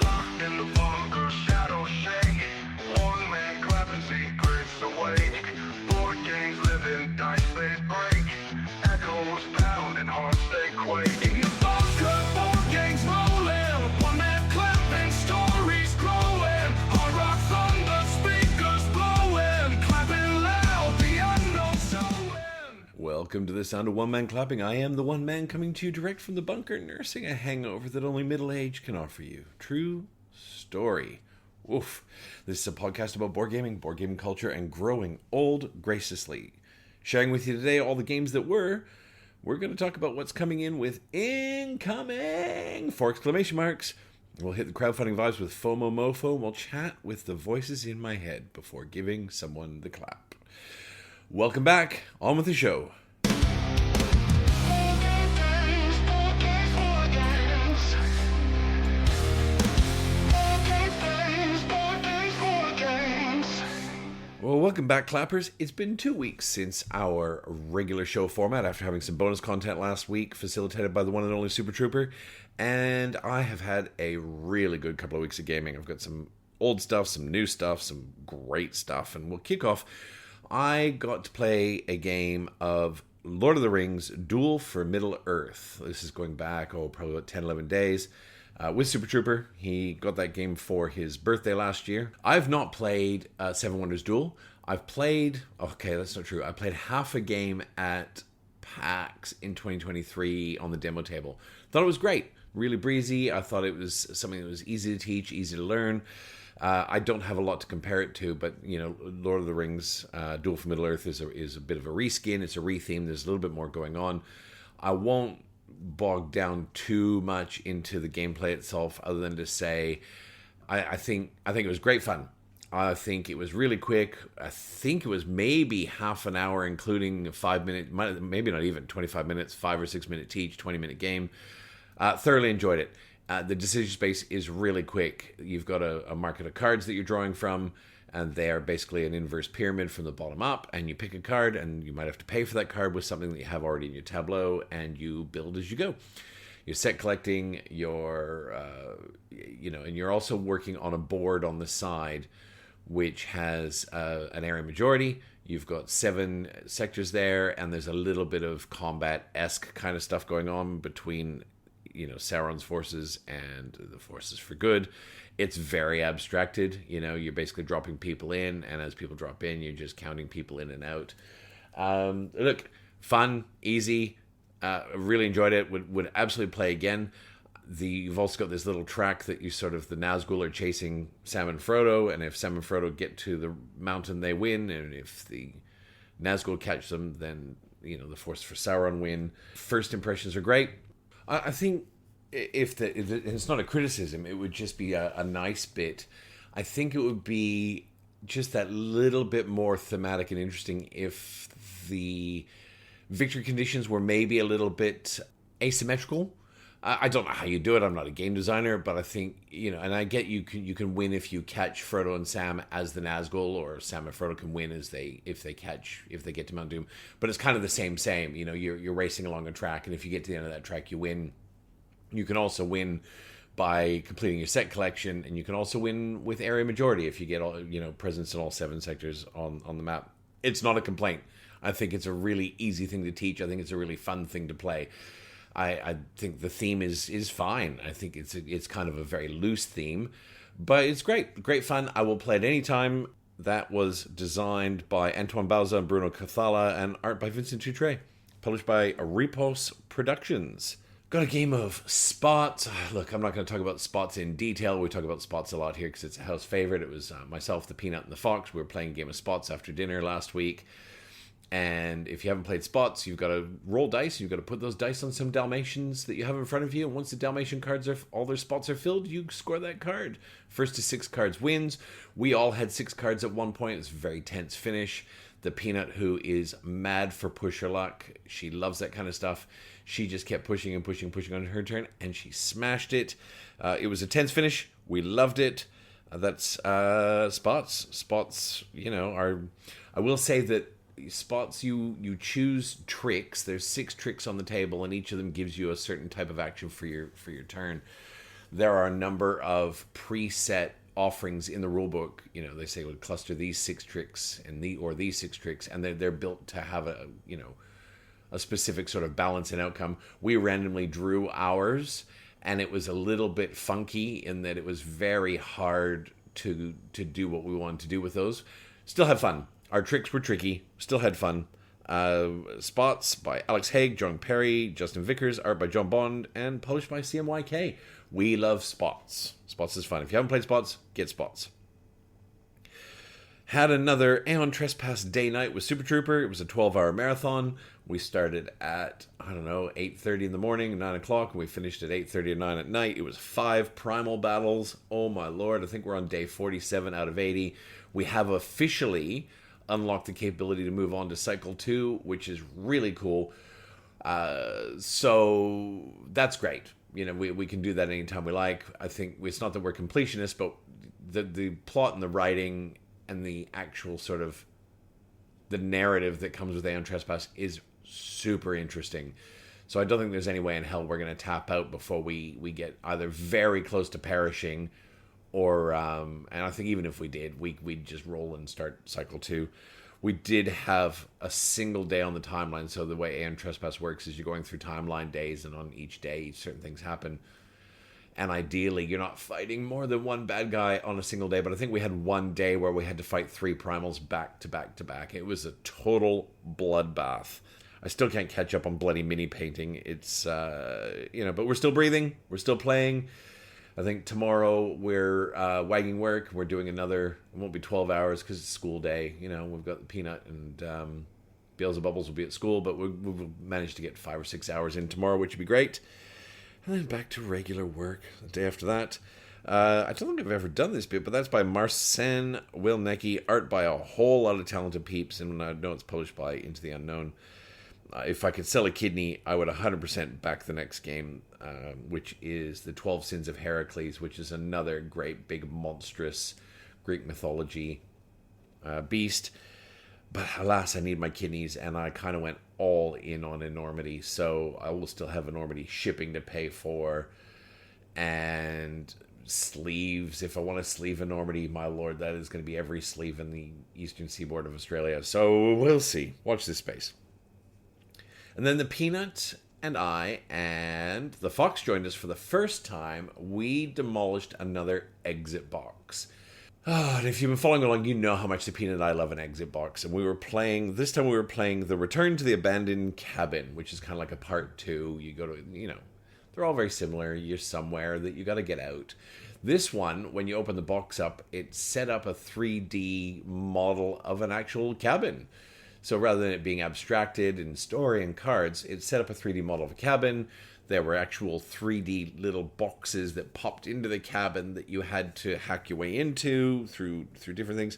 Locked in the bunker, shadows shake. One man clapping secrets awake. Board games living, dice they break. Echoes pound and hearts they quake. In the bunker, board games rolling. One man clapping, stories growing. Hard rock thunder, speakers blowing. Clapping loud, the unknown showing. Welcome to the sound of one man clapping. I am the one man coming to you direct from the bunker, nursing a hangover that only middle age can offer you. True story. Oof. This is a podcast about board gaming culture, and growing old graciously. Sharing with you today all the games that were. We're going to talk about what's coming in with incoming! 4 exclamation marks. We'll hit the crowdfunding vibes with FOMOMOFO, and we'll chat with the voices in my head before giving someone the clap. Welcome back. On with the show. Well, welcome back, clappers. It's been 2 weeks since our regular show format after having some bonus content last week facilitated by the one and only Super Trooper, and I have had a really good couple of weeks of gaming. I've got some old stuff, some new stuff, some great stuff, and we'll kick off. I got to play a game of Lord of the Rings Duel for Middle-earth. This is going back, probably about 10, 11 days. With Super Trooper. He got that game for his birthday last year. I've not played Seven Wonders Duel. I've played... Okay, that's not true. I played half a game at PAX in 2023 on the demo table. Thought it was great. Really breezy. I thought it was something that was easy to teach, easy to learn. I don't have a lot to compare it to, but, you know, Lord of the Rings Duel for Middle-earth is a bit of a reskin. It's a retheme. There's a little bit more going on. I won't bogged down too much into the gameplay itself, other than to say I think it was great fun. I think it was really quick. I think it was maybe half an hour, including a 5 minute, maybe not even 25 minutes, 5 or 6 minute each, 20-minute game. Thoroughly enjoyed it. The decision space is really quick. You've got a market of cards that you're drawing from, and they are basically an inverse pyramid from the bottom up, and you pick a card, and you might have to pay for that card with something that you have already in your tableau, and you build as you go. You're set collecting, and you're also working on a board on the side, which has an area majority. You've got 7 sectors there, and there's a little bit of combat-esque kind of stuff going on between, Sauron's forces and the forces for good. It's very abstracted. You're basically dropping people in, and as people drop in, you're just counting people in and out. Look, fun, easy. Really enjoyed it. Would absolutely play again. You've also got this little track that the Nazgul are chasing Sam and Frodo, and if Sam and Frodo get to the mountain, they win, and if the Nazgul catch them, then the forces for Sauron win. First impressions are great. I think if it's not a criticism, it would just be a nice bit. I think it would be just that little bit more thematic and interesting if the victory conditions were maybe a little bit asymmetrical. I don't know how you do it. I'm not a game designer, but I think, and I get you can win if you catch Frodo and Sam as the Nazgul, or Sam and Frodo can win if they get to Mount Doom. But it's kind of the same. You're racing along a track, and if you get to the end of that track, you win. You can also win by completing your set collection, and you can also win with area majority if you get all presence in all 7 sectors on the map. It's not a complaint. I think it's a really easy thing to teach. I think it's a really fun thing to play. I think the theme is fine. I think it's kind of a very loose theme, but it's great fun. I will play it anytime. That was designed by Antoine Bauza and Bruno Cathala, and art by Vincent Toutre, published by Repos Productions. Got a game of Spots. Look, I'm not going to talk about Spots in detail. We talk about Spots a lot here because it's a house favorite. It was myself, the Peanut, and the Fox. We were playing a game of Spots after dinner last week. And if you haven't played Spots, you've got to roll dice. You've got to put those dice on some Dalmatians that you have in front of you. And once the Dalmatian cards all their spots are filled, you score that card. First to 6 cards wins. We all had 6 cards at one point. It's a very tense finish. The Peanut, who is mad for pusher luck, she loves that kind of stuff. She just kept pushing and pushing on her turn, and she smashed it. It was a tense finish. We loved it. That's Spots. Spots, are... I will say that spots, you choose tricks. There's 6 tricks on the table, and each of them gives you a certain type of action for your turn. There are a number of preset offerings in the rulebook. You know, they say would cluster these 6 tricks and these 6 tricks, and they're built to have a specific sort of balance and outcome. We randomly drew ours, and it was a little bit funky in that it was very hard to do what we wanted to do with those. Still had fun. Our tricks were tricky. Still had fun. Spots by Alex Haig, John Perry, Justin Vickers, art by John Bond, and published by CMYK. We love Spots. Spots is fun. If you haven't played Spots, get Spots. Had another Aeon Trespass day night with Super Trooper. It was a 12-hour marathon. We started at, 8:30 in the morning, 9 o'clock, and we finished at 8:30 or 9 at night. It was 5 primal battles. Oh my lord, I think we're on day 47 out of 80. We have officially unlocked the capability to move on to Cycle 2, which is really cool. So that's great. You know, we can do that anytime we like. I think it's not that we're completionists, but the plot and the writing and the actual sort of the narrative that comes with Aeon Trespass is super interesting. So I don't think there's any way in hell we're going to tap out before we get either very close to perishing or, and I think even if we did, we'd just roll and start Cycle 2. We did have a single day on the timeline. So the way Aeon Trespass works is you're going through timeline days, and on each day, certain things happen. And ideally, you're not fighting more than one bad guy on a single day. But I think we had one day where we had to fight 3 primals back to back to back. It was a total bloodbath. I still can't catch up on bloody mini painting. It's, but we're still breathing. We're still playing. I think tomorrow we're wagging work. We're doing another, it won't be 12 hours because it's school day. You know, we've got the Peanut and Beelzebubbles will be at school, but we'll manage to get 5 or 6 hours in tomorrow, which would be great. And then back to regular work the day after that. I don't think I've ever done this bit, but that's by Marcin Wilnecki, art by a whole lot of talented peeps, and I know it's published by Into the Unknown. If I could sell a kidney, I would 100% back the next game, which is the 12 Sins of Heracles, which is another great, big, monstrous Greek mythology beast. But alas, I need my kidneys, and I kind of went all in on Enormity, so I will still have Enormity shipping to pay for, and sleeves. If I want to sleeve Enormity, my lord, that is going to be every sleeve in the eastern seaboard of Australia. So we'll see. Watch this space. And then the Peanut and I and the Fox joined us for the first time. We demolished another exit box. And if you've been following along, you know how much the Peanut and I love an exit box. And this time we were playing The Return to the Abandoned Cabin, which is kind of like a part 2. You go to, they're all very similar. You're somewhere that you got to get out. This one, when you open the box up, it set up a 3D model of an actual cabin. So rather than it being abstracted in story and cards, it set up a 3D model of a cabin. There were actual 3D little boxes that popped into the cabin that you had to hack your way into through different things.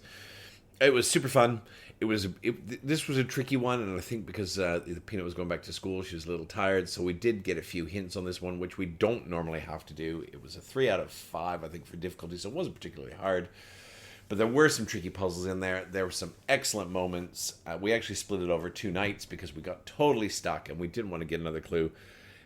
It was super fun. This was a tricky one, and I think because the Peanut was going back to school, she was a little tired, so we did get a few hints on this one, which we don't normally have to do. It was a 3 out of 5, I think, for difficulty, so it wasn't particularly hard. But there were some tricky puzzles in there. There were some excellent moments. We actually split it over 2 nights because we got totally stuck and we didn't want to get another clue.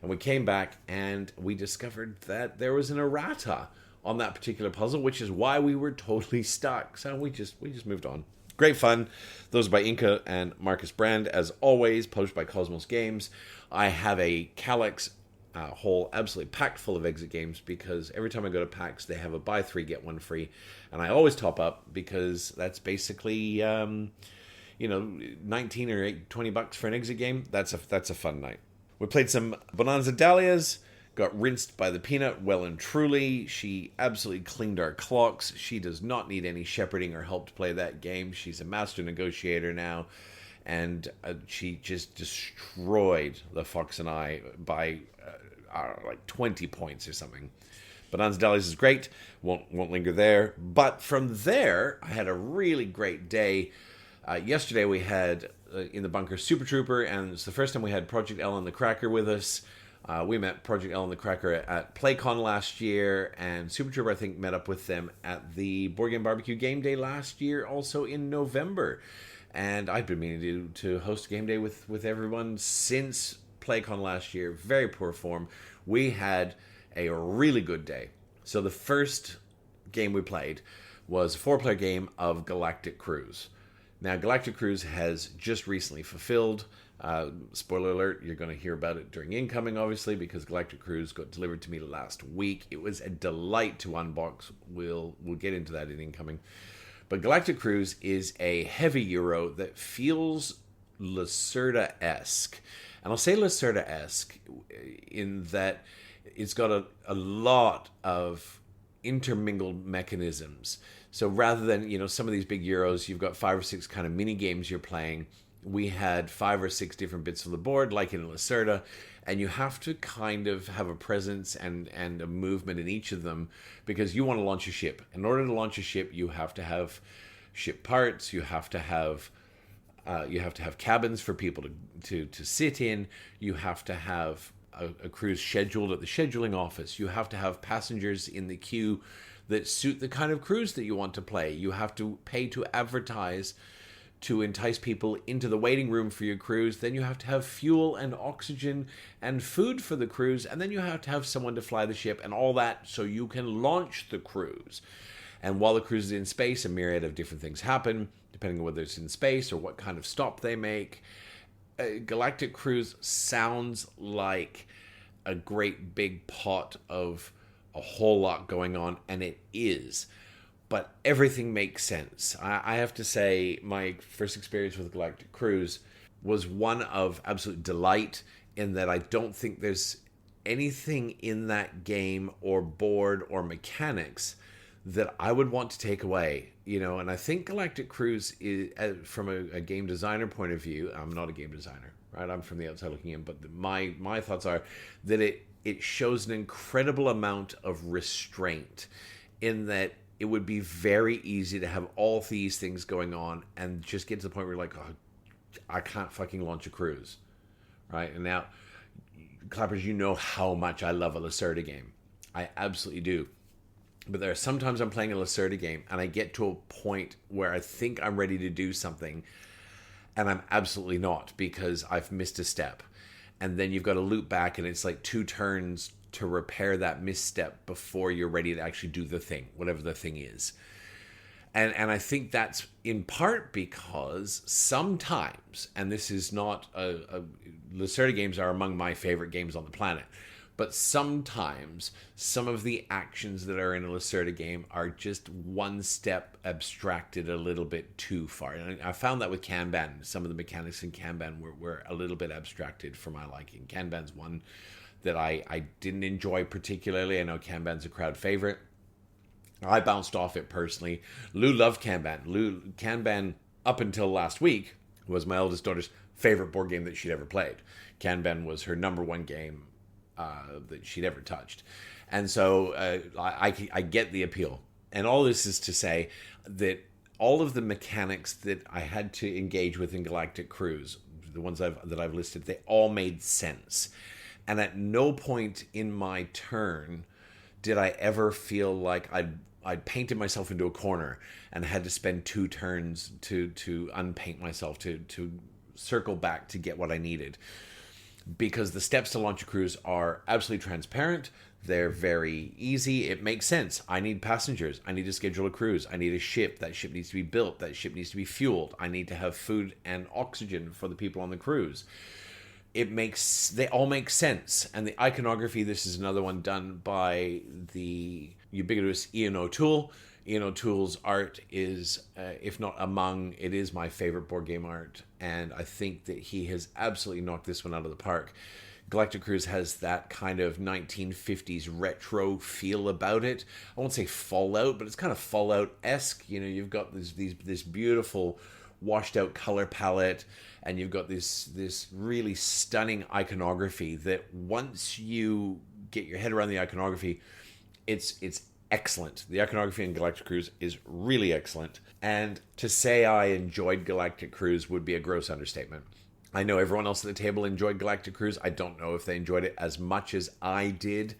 And we came back and we discovered that there was an errata on that particular puzzle, which is why we were totally stuck. So we just moved on. Great fun. Those are by Inca and Marcus Brand, as always, published by Cosmos Games. I have a Calyx hole absolutely packed full of exit games because every time I go to PAX, they have a buy 3, get 1 free. And I always top up because that's basically, 19 or $20 for an exit game. That's a fun night. We played some Bonanza Dahlias, got rinsed by the Peanut well and truly. She absolutely cleaned our clocks. She does not need any shepherding or help to play that game. She's a master negotiator now. And she just destroyed the Fox and I by like 20 points or something. Bonanza Dahlias is great. Won't linger there. But from there, I had a really great day. Yesterday we had in the bunker Super Trooper, and it's the first time we had Project L and the Cracker with us. We met Project L and the Cracker at PlayCon last year, and Super Trooper, I think, met up with them at the Board Game Barbecue Game Day last year, also in November. and I've been meaning to host a game day with everyone since PlayCon last year. Very poor form. We had a really good day. So the first game we played was a 4-player game of Galactic Cruise. Now, Galactic Cruise has just recently fulfilled. Spoiler alert, you're going to hear about it during incoming, obviously, because Galactic Cruise got delivered to me last week. It was a delight to unbox. We'll get into that in incoming. But Galactic Cruise is a heavy Euro that feels Lacerda-esque. And I'll say Lacerda-esque in that it's got a lot of intermingled mechanisms. So rather than, some of these big Euros, you've got 5 or 6 kind of mini games you're playing. We had 5 or 6 different bits of the board, like in Lacerda, and you have to kind of have a presence and a movement in each of them because you want to launch a ship. In order to launch a ship, you have to have ship parts, you have to have cabins for people to sit in, you have to have a cruise scheduled at the scheduling office, you have to have passengers in the queue that suit the kind of cruise that you want to play. You have to pay to advertise to entice people into the waiting room for your cruise. Then you have to have fuel and oxygen and food for the cruise. And then you have to have someone to fly the ship and all that so you can launch the cruise. And while the cruise is in space, a myriad of different things happen, depending on whether it's in space or what kind of stop they make. Galactic Cruise sounds like a great big pot of a whole lot going on, and it is. But everything makes sense. I have to say, my first experience with Galactic Cruise was one of absolute delight in that I don't think there's anything in that game or board or mechanics that I would want to take away. And I think Galactic Cruise is, from a game designer point of view, I'm not a game designer, right? I'm from the outside looking in, but my thoughts are that it shows an incredible amount of restraint in that it would be very easy to have all these things going on and just get to the point where you're like, oh, I can't fucking launch a cruise, right? And now, Clappers, you know how much I love a Lacerda game. I absolutely do. But there are sometimes I'm playing a Lacerda game and I get to a point where I think I'm ready to do something and I'm absolutely not because I've missed a step. And then you've got to loop back and it's like 2 turns to repair that misstep before you're ready to actually do the thing, whatever the thing is. And I think that's in part because sometimes, and this is not Lacerda games are among my favorite games on the planet, but sometimes some of the actions that are in a Lacerda game are just one step abstracted a little bit too far. And I found that with Kanban. Some of the mechanics in Kanban were a little bit abstracted for my liking. Kanban's one that I didn't enjoy particularly. I know Kanban's a crowd favorite. I bounced off it personally. Lou loved Kanban. Kanban, up until last week, was my eldest daughter's favorite board game that she'd ever played. Kanban was her number 1 game that she'd ever touched. And so I get the appeal. And all this is to say that all of the mechanics that I had to engage with in Galactic Cruise, the ones that I've listed, they all made sense. And at no point in my turn did I ever feel like I'd painted myself into a corner and had to spend 2 turns to unpaint myself, to circle back to get what I needed. Because the steps to launch a cruise are absolutely transparent. They're very easy. It makes sense. I need passengers. I need to schedule a cruise. I need a ship. That ship needs to be built. That ship needs to be fueled. I need to have food and oxygen for the people on the cruise. They all make sense. And the iconography, this is another one done by the ubiquitous Ian O'Toole. Ian O'Toole's art is, if not among, it is my favorite board game art. And I think that he has absolutely knocked this one out of the park. Galactic Cruise has that kind of 1950s retro feel about it. I won't say Fallout, but it's kind of Fallout-esque. You've got this beautiful washed out color palette, and you've got this really stunning iconography that once you get your head around the iconography, it's excellent. The iconography in Galactic Cruise is really excellent. And to say I enjoyed Galactic Cruise would be a gross understatement. I know everyone else at the table enjoyed Galactic Cruise. I don't know if they enjoyed it as much as I did.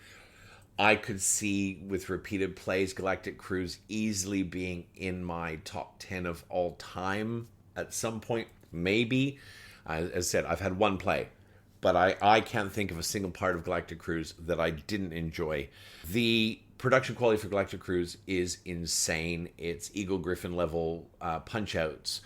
I could see with repeated plays Galactic Cruise easily being in my top 10 of all time at some point, maybe. As I said, I've had one play, but I can't think of a single part of Galactic Cruise that I didn't enjoy. The production quality for Galactic Cruise is insane. It's Eagle Griffin level punch outs.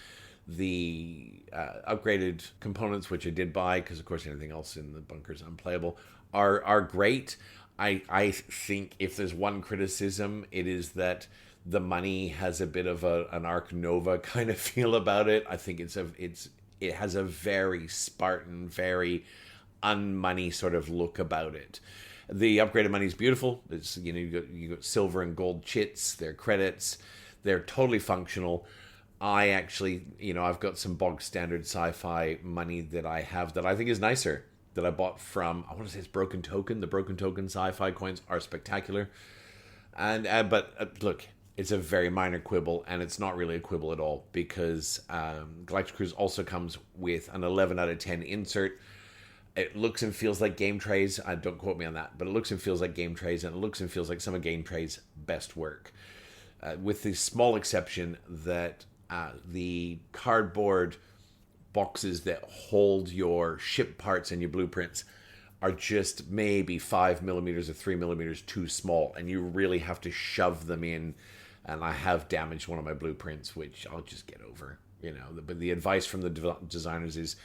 The upgraded components, which I did buy, because of course anything else in the bunker is unplayable, are great. I think if there's one criticism, it is that the money has a bit of an Arc Nova kind of feel about it. I think it has a very Spartan, very unmoney sort of look about it. The upgraded money is beautiful. It's, you got silver and gold chits, they're credits, they're totally functional. I actually, I've got some bog standard sci-fi money that I have that I think is nicer, that I bought from, I want to say it's Broken Token. The Broken Token sci-fi coins are spectacular. And but look, it's a very minor quibble, and it's not really a quibble at all, because Galactic Cruise also comes with an 11 out of 10 insert. It looks and feels like game trays. Don't quote me on that, but it looks and feels like game trays, and it looks and feels like some of game trays' best work. With the small exception that the cardboard boxes that hold your ship parts and your blueprints are just maybe 5 millimeters or 3 millimeters too small, and you really have to shove them in. And I have damaged one of my blueprints, which I'll just get over. But the advice from the designers is,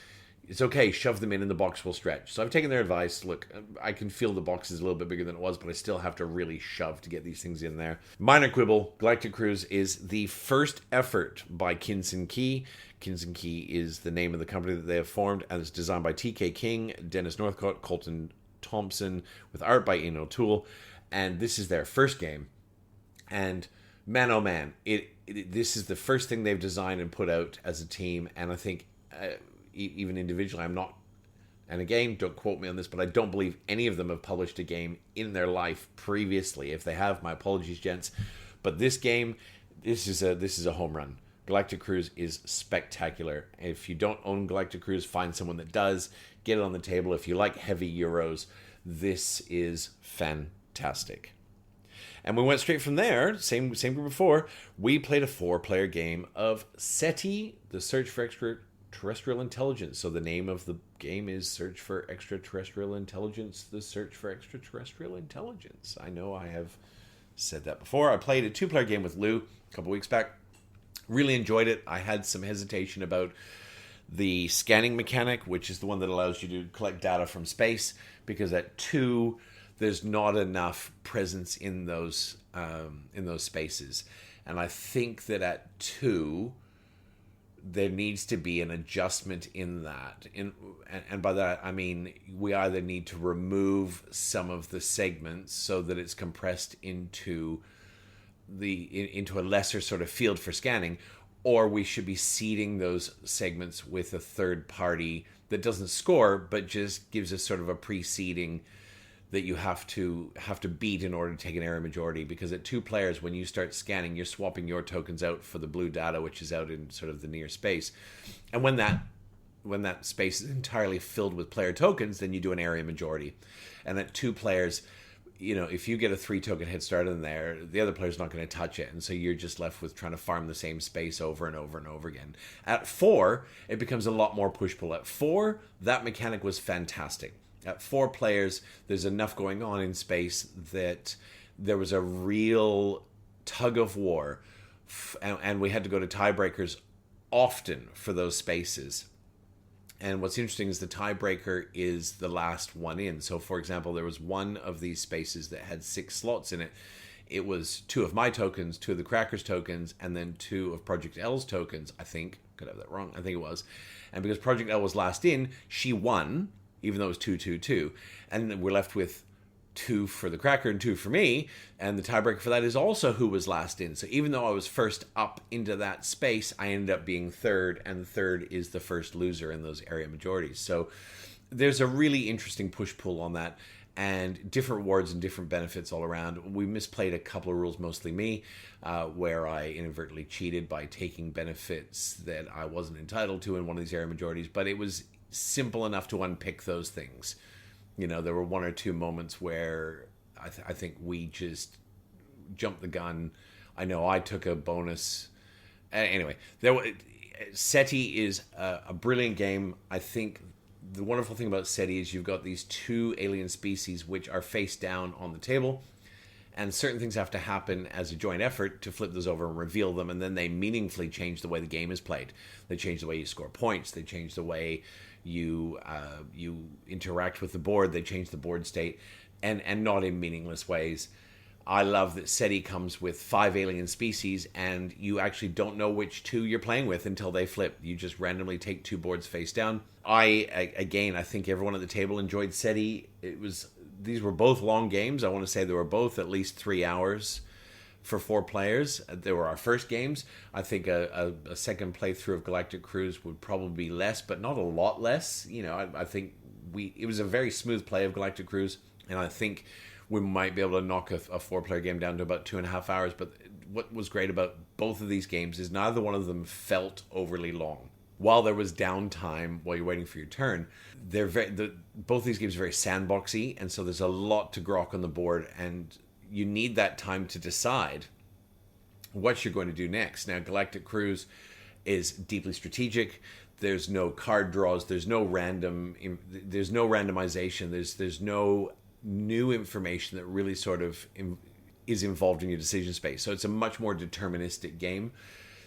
it's okay, shove them in and the box will stretch. So I've taken their advice. Look, I can feel the box is a little bit bigger than it was, but I still have to really shove to get these things in there. Minor quibble, Galactic Cruise is the first effort by Kinson Key. Kinson Key is the name of the company that they have formed, and it's designed by TK King, Dennis Northcott, Colton Thompson, with art by Ian O'Toole. And this is their first game. And man, oh man, this is the first thing they've designed and put out as a team, and I think even individually, I'm not, and again, don't quote me on this, but I don't believe any of them have published a game in their life previously. If they have, my apologies, gents. But this game, this is a home run. Galactic Cruise is spectacular. If you don't own Galactic Cruise, find someone that does. Get it on the table. If you like heavy Euros, this is fantastic. And we went straight from there, same group before. We played a 4-player game of SETI, the Search for Extraterrestrial Intelligence. So the name of the game is Search for Extraterrestrial Intelligence, the Search for Extraterrestrial Intelligence. I know I have said that before. I played a 2-player game with Lou a couple weeks back. Really enjoyed it. I had some hesitation about the scanning mechanic, which is the one that allows you to collect data from space, because at 2, there's not enough presence in those spaces. And I think that at 2, there needs to be an adjustment in that. And by that, I mean, we either need to remove some of the segments so that it's compressed into a lesser sort of field for scanning, or we should be seeding those segments with a third party that doesn't score, but just gives us sort of a pre-seeding that you have to beat in order to take an area majority. Because at 2 players, when you start scanning, you're swapping your tokens out for the blue data, which is out in sort of the near space. And when that space is entirely filled with player tokens, then you do an area majority. And at 2 players, if you get a 3 token head start in there, the other player's not going to touch it. And so you're just left with trying to farm the same space over and over and over again. At 4, it becomes a lot more push-pull. At 4, that mechanic was fantastic. At 4 players, there's enough going on in space that there was a real tug of war. And we had to go to tiebreakers often for those spaces. And what's interesting is the tiebreaker is the last one in. So, for example, there was one of these spaces that had 6 slots in it. It was 2 of my tokens, 2 of the Crackers tokens, and then 2 of Project L's tokens, I think. Could have that wrong. I think it was. And because Project L was last in, she won, even though it was 2-2-2. And we're left with 2 for the Cracker and 2 for me. And the tiebreaker for that is also who was last in. So even though I was first up into that space, I ended up being third. And third is the first loser in those area majorities. So there's a really interesting push-pull on that. And different rewards and different benefits all around. We misplayed a couple of rules, mostly me, where I inadvertently cheated by taking benefits that I wasn't entitled to in one of these area majorities. But it was simple enough to unpick those things. There were 1 or 2 moments where I think we just jumped the gun. I know I took a bonus. Anyway, SETI is a brilliant game. I think the wonderful thing about SETI is you've got these two alien species which are face down on the table, and certain things have to happen as a joint effort to flip those over and reveal them, and then they meaningfully change the way the game is played. They change the way you score points. They change the way you interact with the board. They change the board state, and not in meaningless ways. I love that SETI comes with 5 alien species, and you actually don't know which 2 you're playing with until they flip. You just randomly take 2 boards face down. I think everyone at the table enjoyed SETI. These were both long games. I want to say they were both at least 3 hours for 4 players. They were our first games. I think a second playthrough of Galactic Cruise would probably be less, but not a lot less. I think it was a very smooth play of Galactic Cruise, and I think we might be able to knock a 4-player game down to about 2.5 hours. But what was great about both of these games is neither one of them felt overly long. While there was downtime while you're waiting for your turn, both these games are very sandboxy, and so there's a lot to grok on the board, and you need that time to decide what you're going to do next. Now, Galactic Cruise is deeply strategic. There's no card draws. There's no randomization. There's no new information that really sort of is involved in your decision space. So it's a much more deterministic game.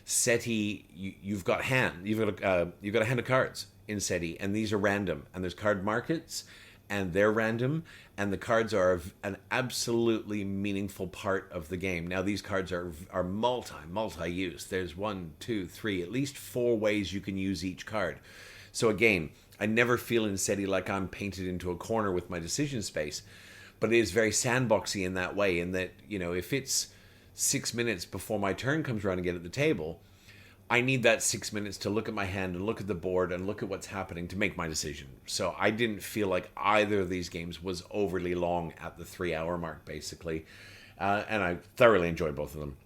SETI, you've got a hand of cards in SETI, and these are random, and there's card markets, and they're random, and the cards are an absolutely meaningful part of the game. Now, these cards are multi-use. There's 1, 2, 3, at least 4 ways you can use each card. So again, I never feel in SETI like I'm painted into a corner with my decision space, but it is very sandboxy in that way, in that, if it's 6 minutes before my turn comes around and get at the table, I need that 6 minutes to look at my hand and look at the board and look at what's happening to make my decision. So I didn't feel like either of these games was overly long at the 3-hour mark, basically. And I thoroughly enjoyed both of them.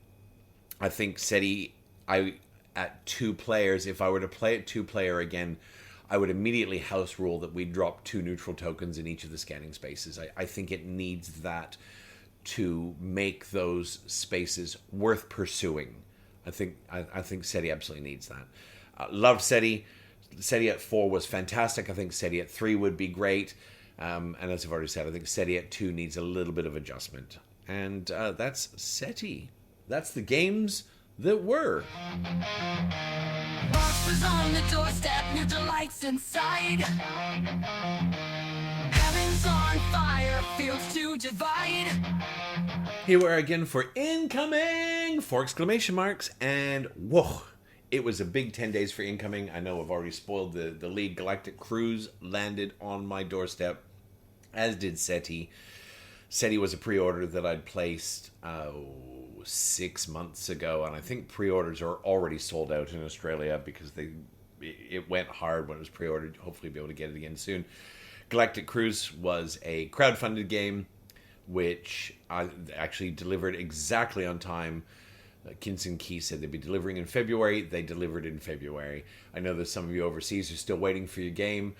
I think SETI, at 2 players, if I were to play it 2-player again, I would immediately house rule that we drop 2 neutral tokens in each of the scanning spaces. I think it needs that to make those spaces worth pursuing. I think SETI absolutely needs that. Loved SETI. SETI at 4 was fantastic. I think SETI at 3 would be great. And as I've already said, I think SETI at 2 needs a little bit of adjustment. And that's SETI. That's the games that were. Box was on the doorstep, new delights inside. Heaven's on fire, fields to divide. Here we are again for Incoming! 4 exclamation marks. And whoa, it was a big 10 days for Incoming. I know I've already spoiled the lead. Galactic Cruise landed on my doorstep, as did SETI. SETI was a pre-order that I'd placed 6 months ago, and I think pre-orders are already sold out in Australia because it went hard when it was pre-ordered. Hopefully be able to get it again soon. Galactic Cruise was a crowdfunded game which I actually delivered exactly on time. Kinson Key said they'd be delivering in February. They delivered in February. I know that some of you overseas are still waiting for your game.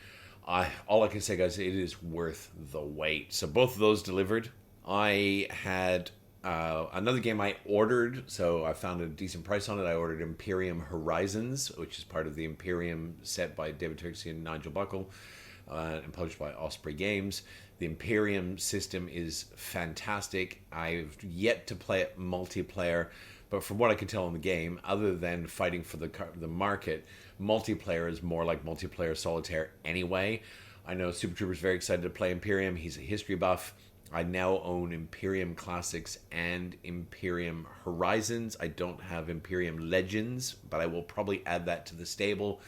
All I can say, guys, it is worth the wait. So both of those delivered. I had another game I ordered, so I found a decent price on it. I ordered Imperium Horizons, which is part of the Imperium set by David Turkey and Nigel Buckle, and published by Osprey Games. The Imperium system is fantastic. I've yet to play it multiplayer, but from what I can tell in the game, other than fighting for the market, multiplayer is more like multiplayer solitaire anyway. I know Super Trooper's very excited to play Imperium. He's a history buff. I now own Imperium Classics and Imperium Horizons. I don't have Imperium Legends, but I will probably add that to the stable,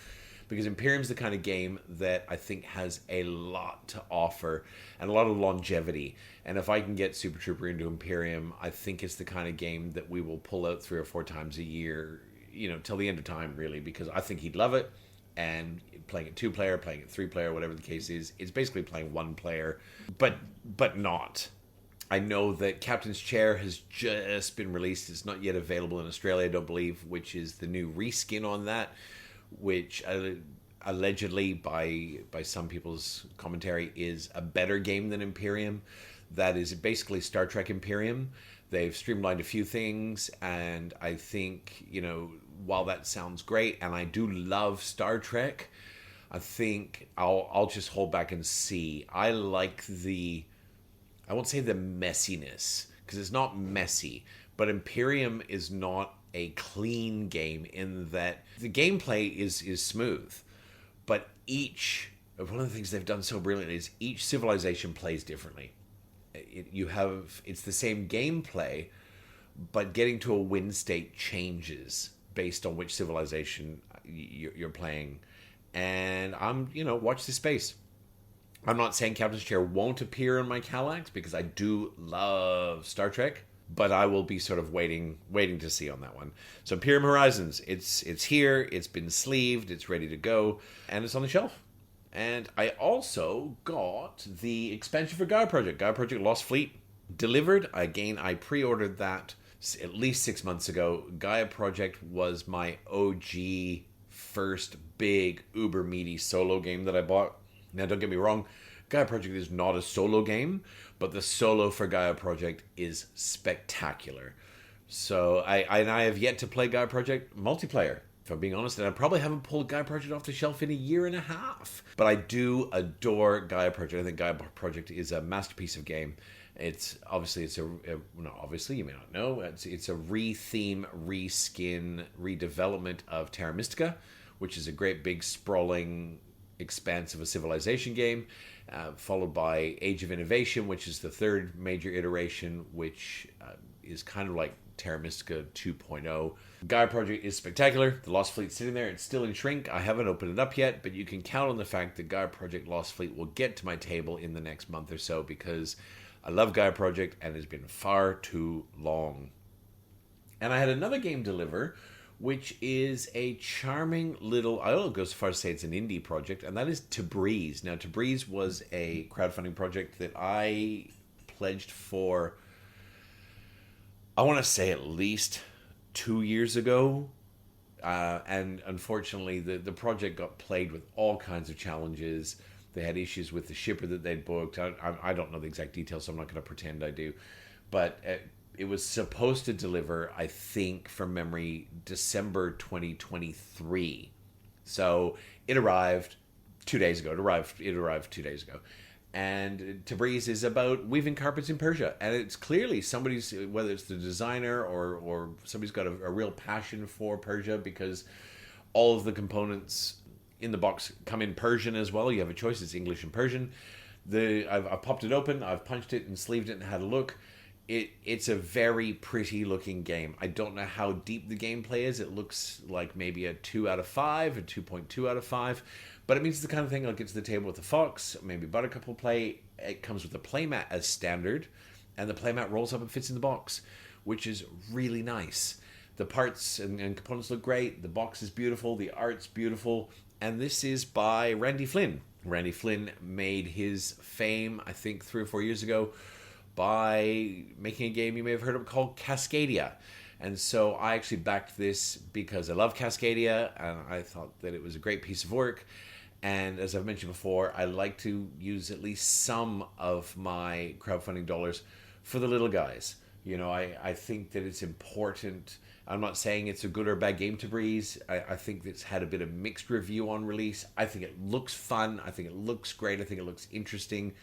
because Imperium's the kind of game that I think has a lot to offer and a lot of longevity. And if I can get Super Trooper into Imperium, I think it's the kind of game that we will pull out 3 or 4 times a year, till the end of time, really, because I think he'd love it. And playing it 2-player, playing it 3-player, whatever the case is, it's basically playing 1-player, but not. I know that Captain's Chair has just been released. It's not yet available in Australia, I don't believe, which is the new reskin on that, which allegedly, by some people's commentary, is a better game than Imperium. that is basically Star Trek Imperium. They've streamlined a few things, and I think, while that sounds great, and I do love Star Trek, I think I'll just hold back and see. I like I won't say the messiness, because it's not messy, but Imperium is not a clean game in that the gameplay is smooth, but one of the things they've done so brilliantly is each civilization plays differently. It's the same gameplay, but getting to a win state changes based on which civilization you're playing. And watch this space. I'm not saying Captain's Chair won't appear in my Kallax, because I do love Star Trek, but I will be sort of waiting to see on that one. So Imperium Horizons, it's here, it's been sleeved, it's ready to go, and it's on the shelf. And I also got the expansion for Gaia Project Lost Fleet, delivered. Again, I pre-ordered that at least 6 months ago. Gaia Project was my OG first big uber meaty solo game that I bought. Now, don't get me wrong, Gaia Project is not a solo game, but the solo for Gaia Project is spectacular. So I have yet to play Gaia Project multiplayer, if I'm being honest, and I probably haven't pulled Gaia Project off the shelf in a year and a half. But I do adore Gaia Project. I think Gaia Project is a masterpiece of game. Obviously you may not know, it's a re-theme, reskin, redevelopment of Terra Mystica, which is a great big sprawling expanse of a civilization game, followed by Age of Innovation, which is the third major iteration, which is kind of like Terra Mystica 2.0. Gaia Project is spectacular. The Lost Fleet's sitting there. It's still in shrink. I haven't opened it up yet, but you can count on the fact that Gaia Project Lost Fleet will get to my table in the next month or so, because I love Gaia Project and it's been far too long. And I had another game deliver, which is a charming little, I will go so far as to say it's an indie project, and that is Tabriz. Now, Tabriz was a crowdfunding project that I pledged for, I want to say at least 2 years ago. And unfortunately, the project got plagued with all kinds of challenges. They had issues with the shipper that they'd booked. I don't know the exact details, so I'm not going to pretend I do. But it was supposed to deliver, I think, from memory, December 2023. So it arrived 2 days ago. It arrived 2 days ago. And Tabriz is about weaving carpets in Persia. And it's clearly somebody's, whether it's the designer or somebody's got a real passion for Persia, because all of the components in the box come in Persian as well. You have a choice. It's English and Persian. I've popped it open. I've punched it and sleeved it and had a look. It's a very pretty looking game. I don't know how deep the gameplay is. It looks like maybe a 2 out of 5, a 2.2 out of 5. But it means it's the kind of thing I'll get to the table with the Fox, maybe Buttercup will play. It comes with the playmat as standard, and the playmat rolls up and fits in the box, which is really nice. The parts and components look great. The box is beautiful. The art's beautiful. And this is by Randy Flynn. Randy Flynn made his fame, I think, 3 or 4 years ago by making a game you may have heard of called Cascadia. And so I actually backed this because I love Cascadia, and I thought that it was a great piece of work. And as I've mentioned before, I like to use at least some of my crowdfunding dollars for the little guys. I think that it's important. I'm not saying it's a good or bad game, Tabriz. I think it's had a bit of mixed review on release. I think it looks fun. I think it looks great. I think it looks interesting.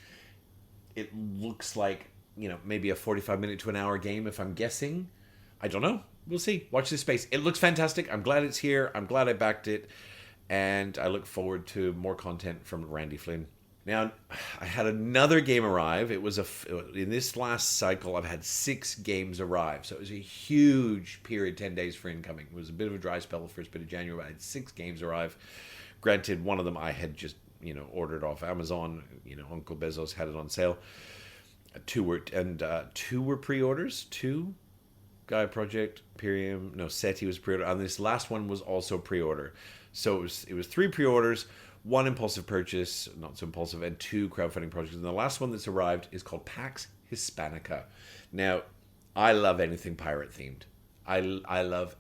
It looks like, maybe a 45-minute to an hour game, if I'm guessing. I don't know. We'll see. Watch this space. It looks fantastic. I'm glad it's here. I'm glad I backed it. And I look forward to more content from Randy Flynn. Now, I had another game arrive. It was in this last cycle, I've had 6 games arrive. So it was a huge period, 10 days for incoming. It was a bit of a dry spell the first bit of January. I had 6 games arrive. Granted, one of them I had just, ordered off Amazon. Uncle Bezos had it on sale. 2 were pre-orders. 2 Gaia Project, Imperium, SETI was pre-order, and this last one was also pre-order. So it was 3 pre-orders, 1 impulsive purchase, not so impulsive, and 2 crowdfunding projects. And the last one that's arrived is called Pax Hispanica. Now, I love anything pirate themed. I love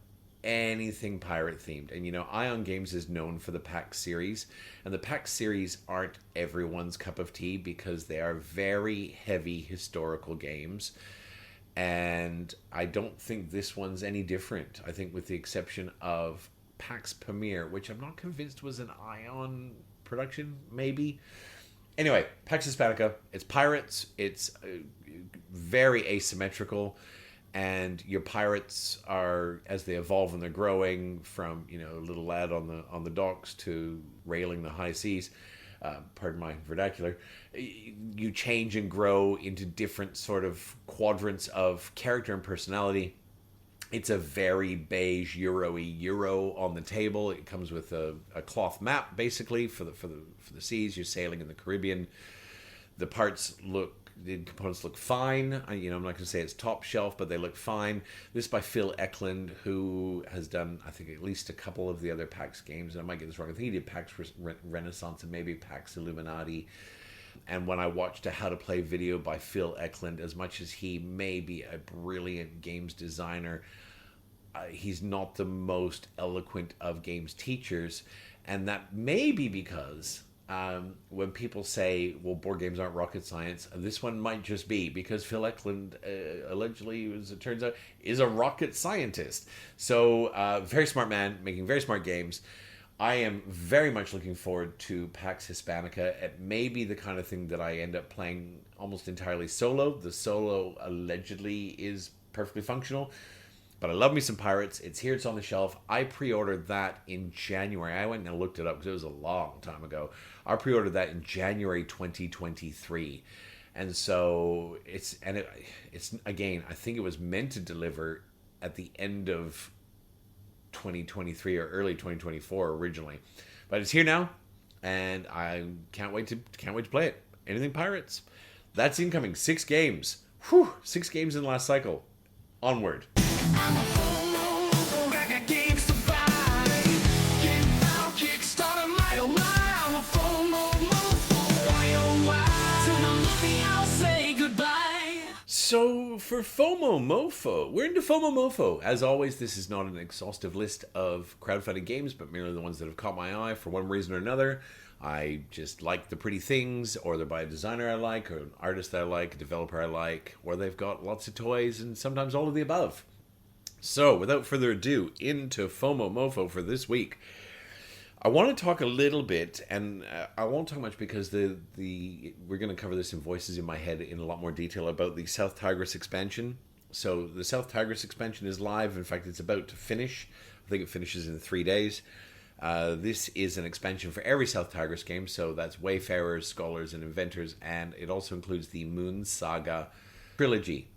anything pirate themed. And you know, Ion Games is known for the PAX series, and the PAX series aren't everyone's cup of tea because they are very heavy historical games. And I don't think this one's any different. I think with the exception of PAX Premiere, which I'm not convinced was an Ion production, maybe. Anyway, Pax Hispanica, it's pirates, it's very asymmetrical, and your pirates are, as they evolve and they're growing from, you know, a little lad on the docks to railing the high seas, pardon my vernacular, you change and grow into different sort of quadrants of character and personality. It's a very beige Euro-y Euro on the table. It comes with a cloth map basically for the seas. You're sailing in the Caribbean. The components look fine. I'm not going to say it's top shelf, but they look fine. This is by Phil Eklund, who has done, I think, at least a couple of the other PAX games. And I might get this wrong. I think he did PAX Renaissance and maybe PAX Illuminati. And when I watched a how to play video by Phil Eklund, as much as he may be a brilliant games designer, he's not the most eloquent of games teachers. And that may be because when people say, well, board games aren't rocket science, this one might just be because Phil Eklund allegedly, as it turns out, is a rocket scientist. So very smart man, making very smart games. I am very much looking forward to PAX Hispanica. It may be the kind of thing that I end up playing almost entirely solo. The solo allegedly is perfectly functional, but I love me some pirates. It's here, it's on the shelf. I pre-ordered that in January. I went and looked it up because it was a long time ago. I pre-ordered that in January 2023. And so it's again, I think it was meant to deliver at the end of 2023 or early 2024 originally, but it's here now, and I can't wait to play it. Anything pirates, that's incoming. 6 games. 6 games in the last cycle. Onward. I'm a FOMOMOFO, I got games to buy. Game found, Kickstarter, my oh my. I'm a FOMOMOFO, why oh why? To the movie, I'll say goodbye. So for FOMOMOFO, we're into FOMOMOFO. As always, this is not an exhaustive list of crowdfunding games, but merely the ones that have caught my eye for one reason or another. I just like the pretty things, or they're by a designer I like, or an artist that I like, a developer I like, or they've got lots of toys, and sometimes all of the above. So without further ado, into FOMOMOFO for this week. I want to talk a little bit, and I won't talk much because we're going to cover this in Voices in My Head in a lot more detail about the South Tigris expansion. So the South Tigris expansion is live. In fact, it's about to finish. I think it finishes in 3 days. This is an expansion for every South Tigris game, so that's Wayfarers, Scholars, and Inventors, and it also includes the Moon Saga trilogy.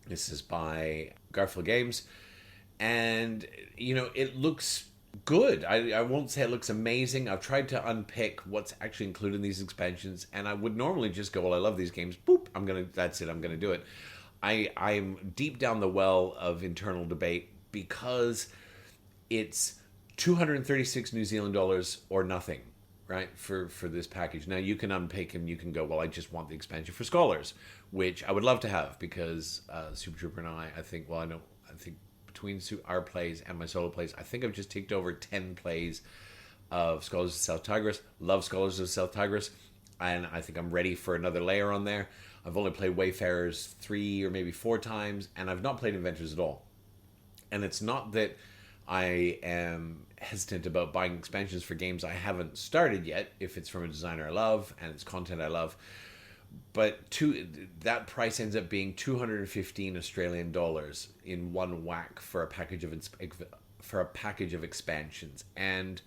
This is by Garfield Games, and, it looks good. I won't say it looks amazing. I've tried to unpick what's actually included in these expansions, and I would normally just go, well, I love these games. Boop, that's it, I'm going to do it. I'm deep down the well of internal debate because it's 236 New Zealand dollars or nothing, right, for this package. Now, you can unpick and you can go, well, I just want the expansion for Scholars, which I would love to have because Super Trooper and I think between our plays and my solo plays, I think I've just ticked over 10 plays of Scholars of South Tigris. Love Scholars of South Tigris, and I think I'm ready for another layer on there. I've only played Wayfarers 3 or maybe 4 times, and I've not played Inventors at all. And it's not that I am hesitant about buying expansions for games I haven't started yet, if it's from a designer I love and it's content I love. But that price ends up being 215 Australian dollars in one whack for a package of expansions. And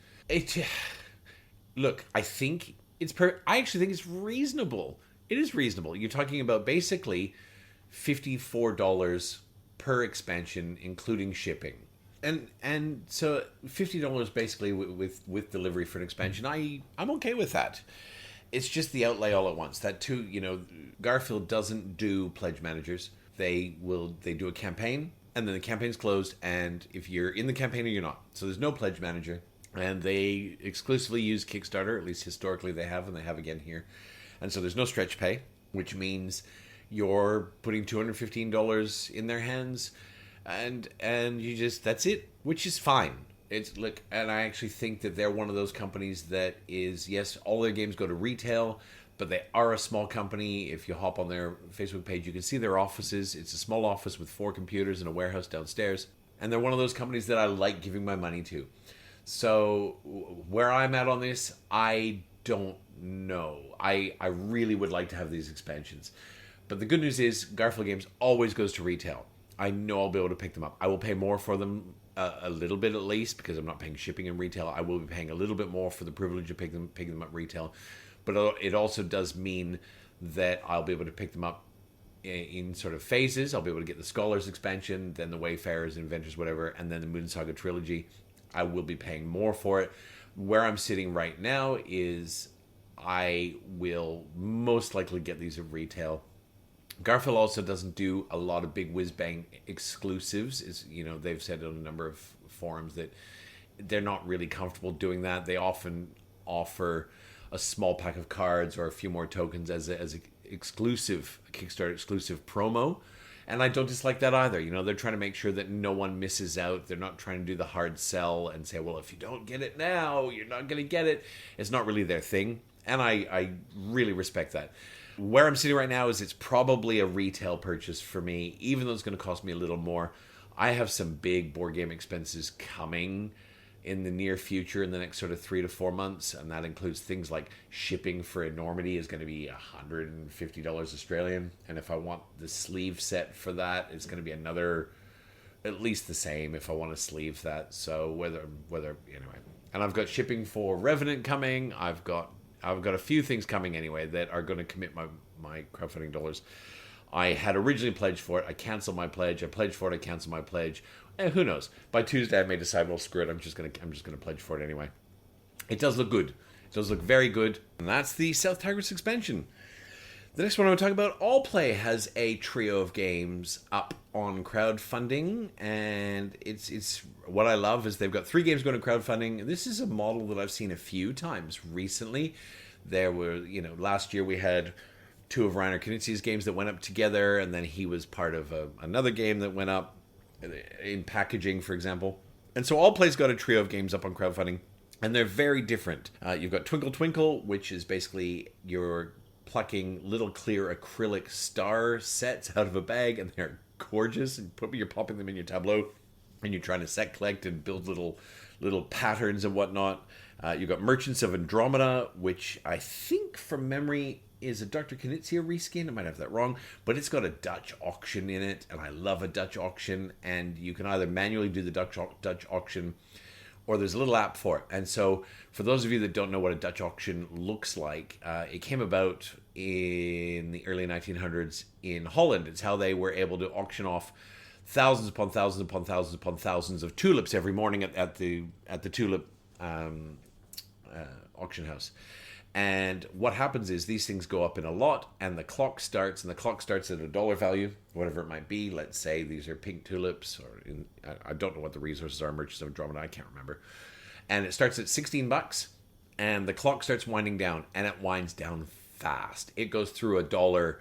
look, I think I actually think it's reasonable. It is reasonable. You're talking about basically $54 per expansion, including shipping. And so $50 basically with delivery for an expansion. I'm okay with that. It's just the outlay all at once. That too, Garfield doesn't do pledge managers. They do a campaign, and then the campaign's closed, and if you're in the campaign or you're not. So there's no pledge manager, and they exclusively use Kickstarter, at least historically they have, and they have again here. And so there's no stretch pay, which means you're putting $215 in their hands. and you just, that's it, which is fine. It's look, and I actually think that they're one of those companies that is, yes, all their games go to retail, but they are a small company. If you hop on their Facebook page, you can see their offices. It's a small office with 4 computers and a warehouse downstairs. And they're one of those companies that I like giving my money to. So where I'm at on this, I don't know. I really would like to have these expansions. But the good news is Garfield Games always goes to retail. I know I'll be able to pick them up. I will pay more for them, a little bit at least, because I'm not paying shipping in retail. I will be paying a little bit more for the privilege of picking them up retail. But it also does mean that I'll be able to pick them up in sort of phases. I'll be able to get the Scholars expansion, then the Wayfarers, Inventors, whatever, and then the Moon Saga trilogy. I will be paying more for it. Where I'm sitting right now is I will most likely get these at retail. Garfield also doesn't do a lot of big whiz-bang exclusives. They've said on a number of forums that they're not really comfortable doing that. They often offer a small pack of cards or a few more tokens as a exclusive Kickstarter exclusive promo, and I don't dislike that either. They're trying to make sure that no one misses out. They're not trying to do the hard sell and say, well, if you don't get it now, you're not going to get it. It's not really their thing, and I really respect that. Where I'm sitting right now is it's probably a retail purchase for me, even though it's going to cost me a little more. I have some big board game expenses coming in the near future, in the next sort of 3 to 4 months, and that includes things like shipping for Enormity is going to be $150 Australian, and if I want the sleeve set for that, it's going to be another, at least the same if I want to sleeve that. So whether anyway, and I've got shipping for Revenant coming. I've got a few things coming anyway that are going to commit my crowdfunding dollars. I had originally pledged for it. I canceled my pledge. I pledged for it. I canceled my pledge. Who knows? By Tuesday, I may decide, well, screw it. I'm just gonna pledge for it anyway. It does look good. It does look very good. And that's the South Tigris expansion. The next one I want to talk about, Allplay has a trio of games up on crowdfunding, and it's what I love is they've got 3 games going to crowdfunding. This is a model that I've seen a few times recently. There were, last year we had 2 of Reiner Knizia's games that went up together, and then he was part of another game that went up in packaging, for example. And so Allplay's got a trio of games up on crowdfunding, and they're very different. You've got Twinkle Twinkle, which is basically you're plucking little clear acrylic star sets out of a bag, and they're gorgeous. And you're popping them in your tableau, and you're trying to set collect and build little patterns and whatnot. You've got Merchants of Andromeda, which I think from memory is a Dr. Knizia reskin. I might have that wrong, but it's got a Dutch auction in it, and I love a Dutch auction, and you can either manually do the Dutch auction, or there's a little app for it. And so for those of you that don't know what a Dutch auction looks like, it came about in the early 1900s in Holland. It's how they were able to auction off thousands upon thousands upon thousands upon thousands of tulips every morning at the tulip auction house. And what happens is these things go up in a lot, and the clock starts at a dollar value, whatever it might be. Let's say these are pink tulips, or I don't know what the resources are, Merchants of Andromeda, I can't remember. And it starts at $16, and the clock starts winding down, and it winds down fast. It goes through $1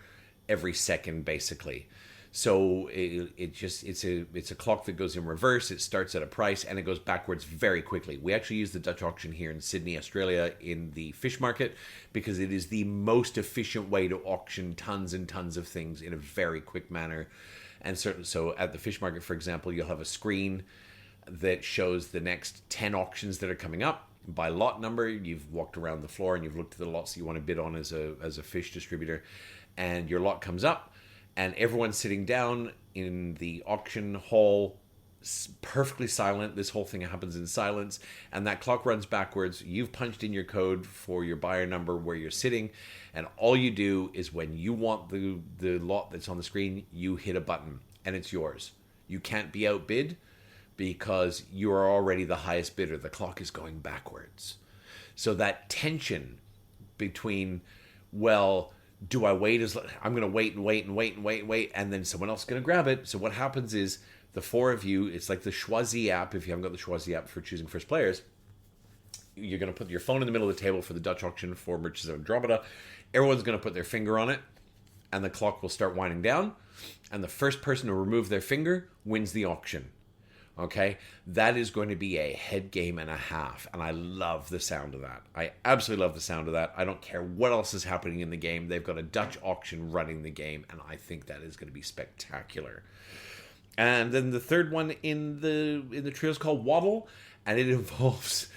every second, basically. So it's a clock that goes in reverse. It starts at a price and it goes backwards very quickly. We actually use the Dutch auction here in Sydney, Australia, in the fish market, because it is the most efficient way to auction tons and tons of things in a very quick manner. And so at the fish market, for example, you'll have a screen that shows the next 10 auctions that are coming up by lot number. You've walked around the floor and you've looked at the lots that you want to bid on as a fish distributor, and your lot comes up. And everyone's sitting down in the auction hall, perfectly silent. This whole thing happens in silence. And that clock runs backwards. You've punched in your code for your buyer number where you're sitting. And all you do is when you want the lot that's on the screen, you hit a button and it's yours. You can't be outbid because you are already the highest bidder. The clock is going backwards. So that tension between, well, do I wait? I'm going to wait and wait, and then someone else is going to grab it. So what happens is the 4 of you, it's like the Schwazi app. If you haven't got the Schwazi app for choosing first players, you're going to put your phone in the middle of the table for the Dutch auction for Merchants of Andromeda. Everyone's going to put their finger on it, and the clock will start winding down, and the first person to remove their finger wins the auction. Okay, that is going to be a head game and a half, and I love the sound of that. I absolutely love the sound of that. I don't care what else is happening in the game. They've got a Dutch auction running the game, and I think that is going to be spectacular. And then the third one in the trio is called Waddle, and it involves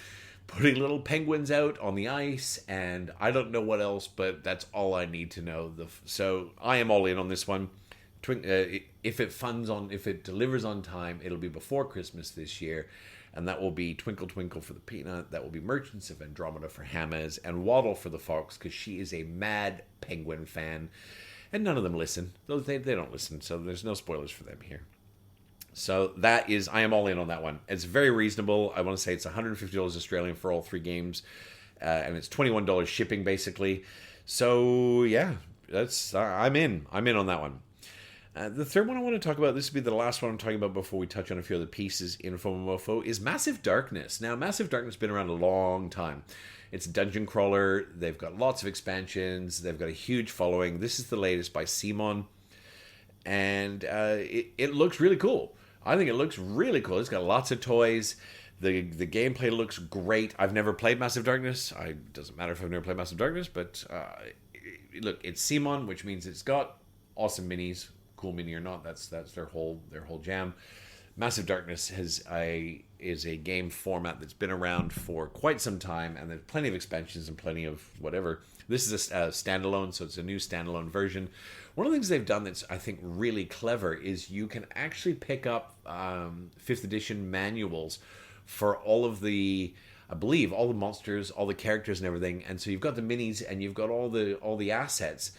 putting little penguins out on the ice, and I don't know what else, but that's all I need to know. So I am all in on this one. If it delivers on time, it'll be before Christmas this year, and that will be Twinkle Twinkle for the Peanut, that will be Merchants of Andromeda for Hammers, and Waddle for the Fox, because she is a mad penguin fan, and none of them listen. They don't listen, so there's no spoilers for them here. So I am all in on that one. It's very reasonable. I want to say it's $150 Australian for all 3 games, and it's $21 shipping basically. So yeah, I'm in on that one. The third one I want to talk about, this will be the last one I'm talking about before we touch on a few other pieces in FOMOMOFO, is Massive Darkness. Now, Massive Darkness has been around a long time. It's a dungeon crawler. They've got lots of expansions. They've got a huge following. This is the latest by Simon, and it looks really cool. I think it looks really cool. It's got lots of toys. The gameplay looks great. I've never played Massive Darkness. It doesn't matter if I've never played Massive Darkness, but look, it's Simon, which means it's got awesome minis. Cool mini or not, that's their whole jam. Massive Darkness is a game format that's been around for quite some time, and there's plenty of expansions and plenty of whatever. This is a standalone, so it's a new standalone version. One of the things they've done that's, I think, really clever is you can actually pick up 5th edition manuals for all of the, I believe, all the monsters, all the characters and everything, and so you've got the minis and you've got all the assets.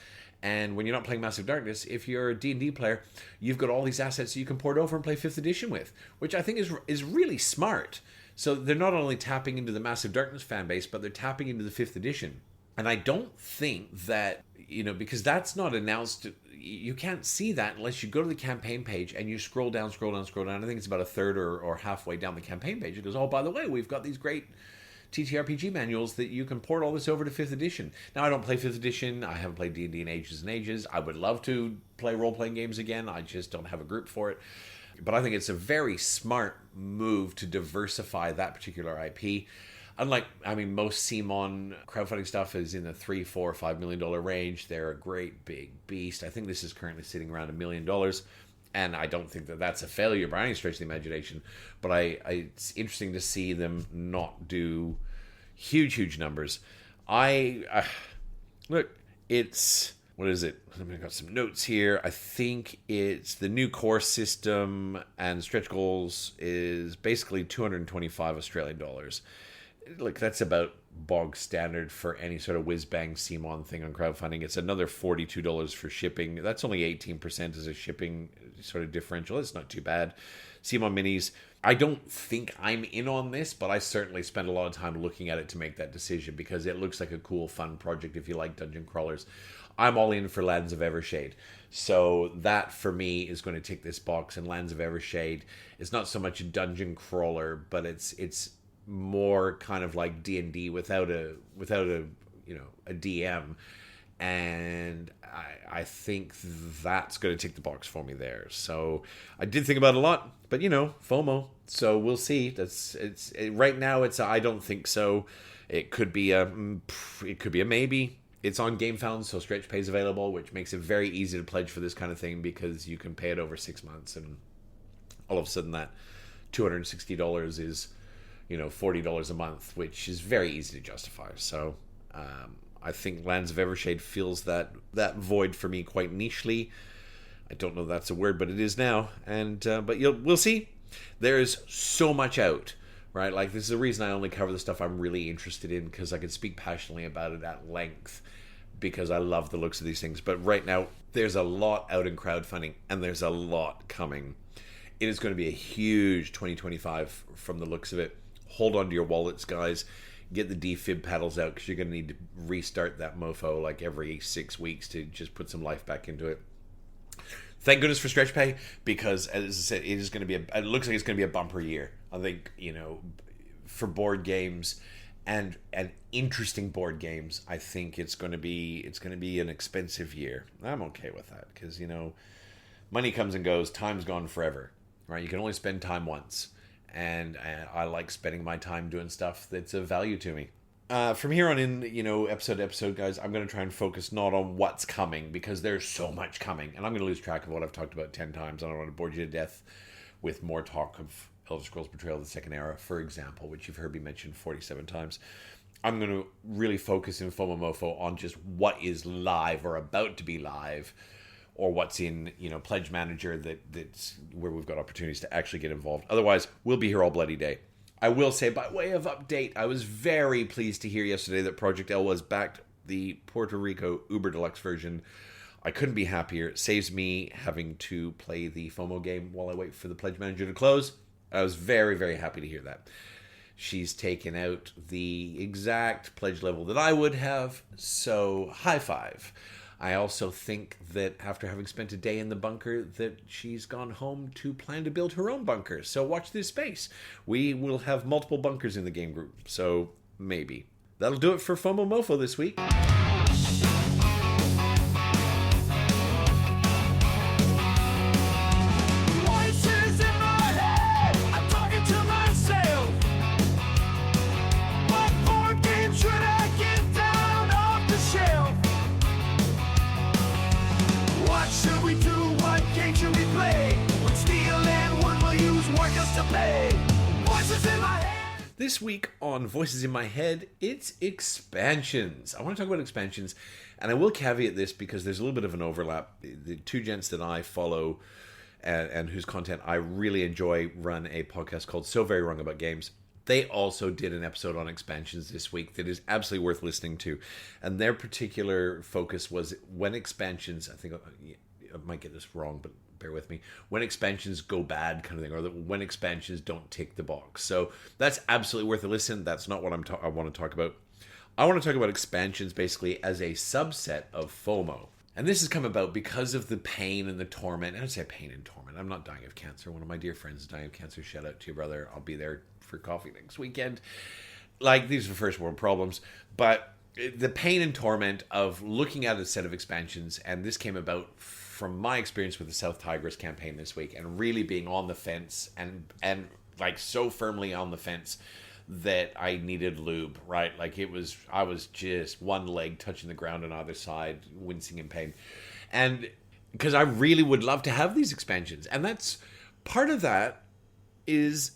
And when you're not playing Massive Darkness, if you're a D&D player, you've got all these assets that you can port over and play 5th edition with, which I think is really smart. So they're not only tapping into the Massive Darkness fan base, but they're tapping into the 5th edition. And I don't think that, because that's not announced, you can't see that unless you go to the campaign page and you scroll down. I think it's about a third or halfway down the campaign page. It goes, oh, by the way, we've got these great TTRPG manuals that you can port all this over to 5th edition. Now, I don't play 5th edition. I haven't played D&D in ages and ages. I would love to play role-playing games again. I just don't have a group for it. But I think it's a very smart move to diversify that particular IP. Unlike, most CMON crowdfunding stuff is in the $3, $4, $5 million range. They're a great big beast. I think this is currently sitting around $1 million. And I don't think that that's a failure by any stretch of the imagination. But it's interesting to see them not do huge numbers. Look, it's, what is it? I've got some notes here. I think it's the new core system and stretch goals is basically 225 Australian dollars. Look, that's about bog standard for any sort of whiz-bang CMON thing on crowdfunding. It's another $42 for shipping. That's only 18% as a shipping sort of differential. It's not too bad. CMON minis, I don't think I'm in on this, but I certainly spent a lot of time looking at it to make that decision because it looks like a cool, fun project if you like dungeon crawlers. I'm all in for Lands of Evershade. So that, for me, is going to tick this box. And Lands of Evershade is not so much a dungeon crawler, but it's more kind of like D&D without a DM, and I think that's going to tick the box for me there. So I did think about it a lot, but FOMO. So we'll see. Right now. I don't think so. It could be a maybe. It's on GameFound, so Stretch Pay is available, which makes it very easy to pledge for this kind of thing because you can pay it over 6 months, and all of a sudden that $260 is $40 a month, which is very easy to justify. So I think Lands of Evershade fills that void for me quite nichely. I don't know if that's a word, but it is now. And but we'll see. There's so much out, right? Like, this is the reason I only cover the stuff I'm really interested in, because I can speak passionately about it at length because I love the looks of these things. But right now, there's a lot out in crowdfunding, and there's a lot coming. It is going to be a huge 2025 from the looks of it. Hold on to your wallets, guys. Get the defib paddles out because you're going to need to restart that mofo like every 6 weeks to just put some life back into it. Thank goodness for Stretch Pay, because, as I said, it looks like it's going to be a bumper year. I think, for board games and interesting board games. I think it's going to be an expensive year. I'm okay with that because, you know, money comes and goes, time's gone forever, right? You can only spend time once, and I like spending my time doing stuff that's of value to me. From here on in, you know, episode to episode, guys, I'm going to try and focus not on what's coming, because there's so much coming, and I'm going to lose track of what I've talked about 10 times. I don't want to bore you to death with more talk of Elder Scrolls Betrayal of the Second Era, for example, which you've heard me mention 47 times. I'm going to really focus in FOMOMOFO on just what is live or about to be live, or what's in, you know, Pledge Manager that's where we've got opportunities to actually get involved. Otherwise, we'll be here all bloody day. I will say, by way of update, I was very pleased to hear yesterday that Project L was backed the Puerto Rico Uber Deluxe version. I couldn't be happier. It saves me having to play the FOMO game while I wait for the Pledge Manager to close. I was very, very happy to hear that. She's taken out the exact pledge level that I would have, so high five. I also think that after having spent a day in the bunker, that she's gone home to plan to build her own bunker. So watch this space. We will have multiple bunkers in the game group, so maybe. That'll do it for FOMOMOFO this week. Voices in my head, I'm talking to myself. What board game should I get down off the shelf? What should we do? What game should we play? Would steel and wood will use work us to pay. Voices in my head. This week on Voices in My Head, it's expansions. I want to talk about expansions, and I will caveat this because there's a little bit of an overlap. The two gents that I follow and whose content I really enjoy run a podcast called So Very Wrong About Games. They also did an episode on expansions this week that is absolutely worth listening to. And their particular focus was when expansions, I think I might get this wrong, but bear with me, when expansions go bad kind of thing, or when expansions don't tick the box. So that's absolutely worth a listen. That's not what I want to talk about. I want to talk about expansions basically as a subset of FOMO. And this has come about because of the pain and the torment. And I say pain and torment. I'm not dying of cancer. One of my dear friends is dying of cancer. Shout out to your brother. I'll be there for coffee next weekend. Like, these are first world problems. But the pain and torment of looking at a set of expansions, and this came about from my experience with the South Tigris campaign this week, and really being on the fence and like so firmly on the fence that I needed lube, right? Like I was just one leg touching the ground on either side, wincing in pain. And because I really would love to have these expansions. And that's part of that is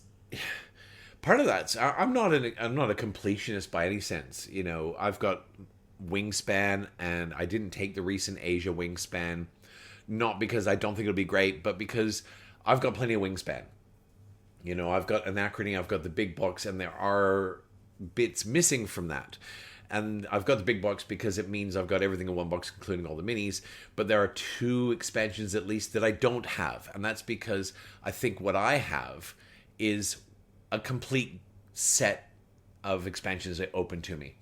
I'm not a completionist by any sense. You know, I've got Wingspan, and I didn't take the recent Asia Wingspan, not because I don't think it'll be great, but because I've got plenty of Wingspan. You know, I've got Anachrony, I've got the big box, and there are bits missing from that. And I've got the big box because it means I've got everything in one box, including all the minis. But there are two expansions at least that I don't have. And that's because I think what I have is a complete set of expansions that open to me.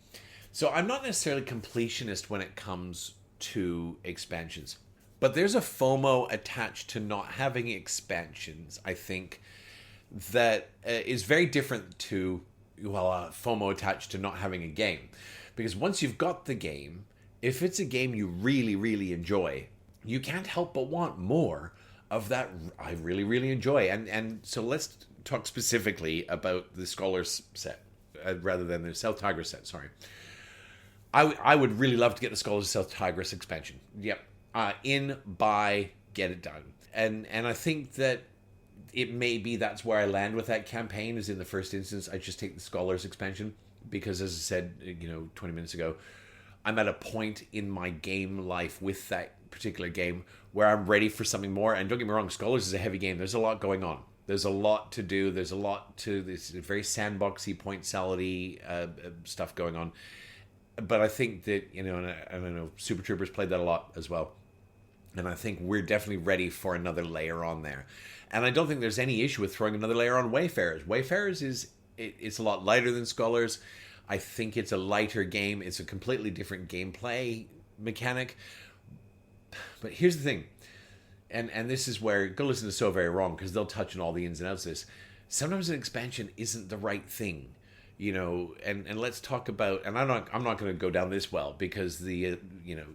So I'm not necessarily completionist when it comes to expansions. But there's a FOMO attached to not having expansions, I think, that is very different to, FOMO attached to not having a game. Because once you've got the game, if it's a game you really, really enjoy, you can't help but want more of that I really, really enjoy. And so let's talk specifically about the Scholars set, rather than the South Tigris set, sorry. I would really love to get the Scholars of South Tigris expansion. Yep. Buy, get it done. And I think that it may be that's where I land with that campaign, is in the first instance, I just take the Scholars expansion. Because as I said, 20 minutes ago, I'm at a point in my game life with that particular game where I'm ready for something more. And don't get me wrong, Scholars is a heavy game. There's a lot going on. There's a lot to do. There's a lot to this very sandboxy, point salad-y stuff going on. But I think that, and I know Super Troopers played that a lot as well. And I think we're definitely ready for another layer on there. And I don't think there's any issue with throwing another layer on Wayfarers. Wayfarers it's a lot lighter than Scholars. I think it's a lighter game. It's a completely different gameplay mechanic. But here's the thing. And this is where, go listen to So Very Wrong, because they'll touch on all the ins and outs of this. Sometimes an expansion isn't the right thing. you know, and let's talk about, and I'm not going to go down this well, because the you know,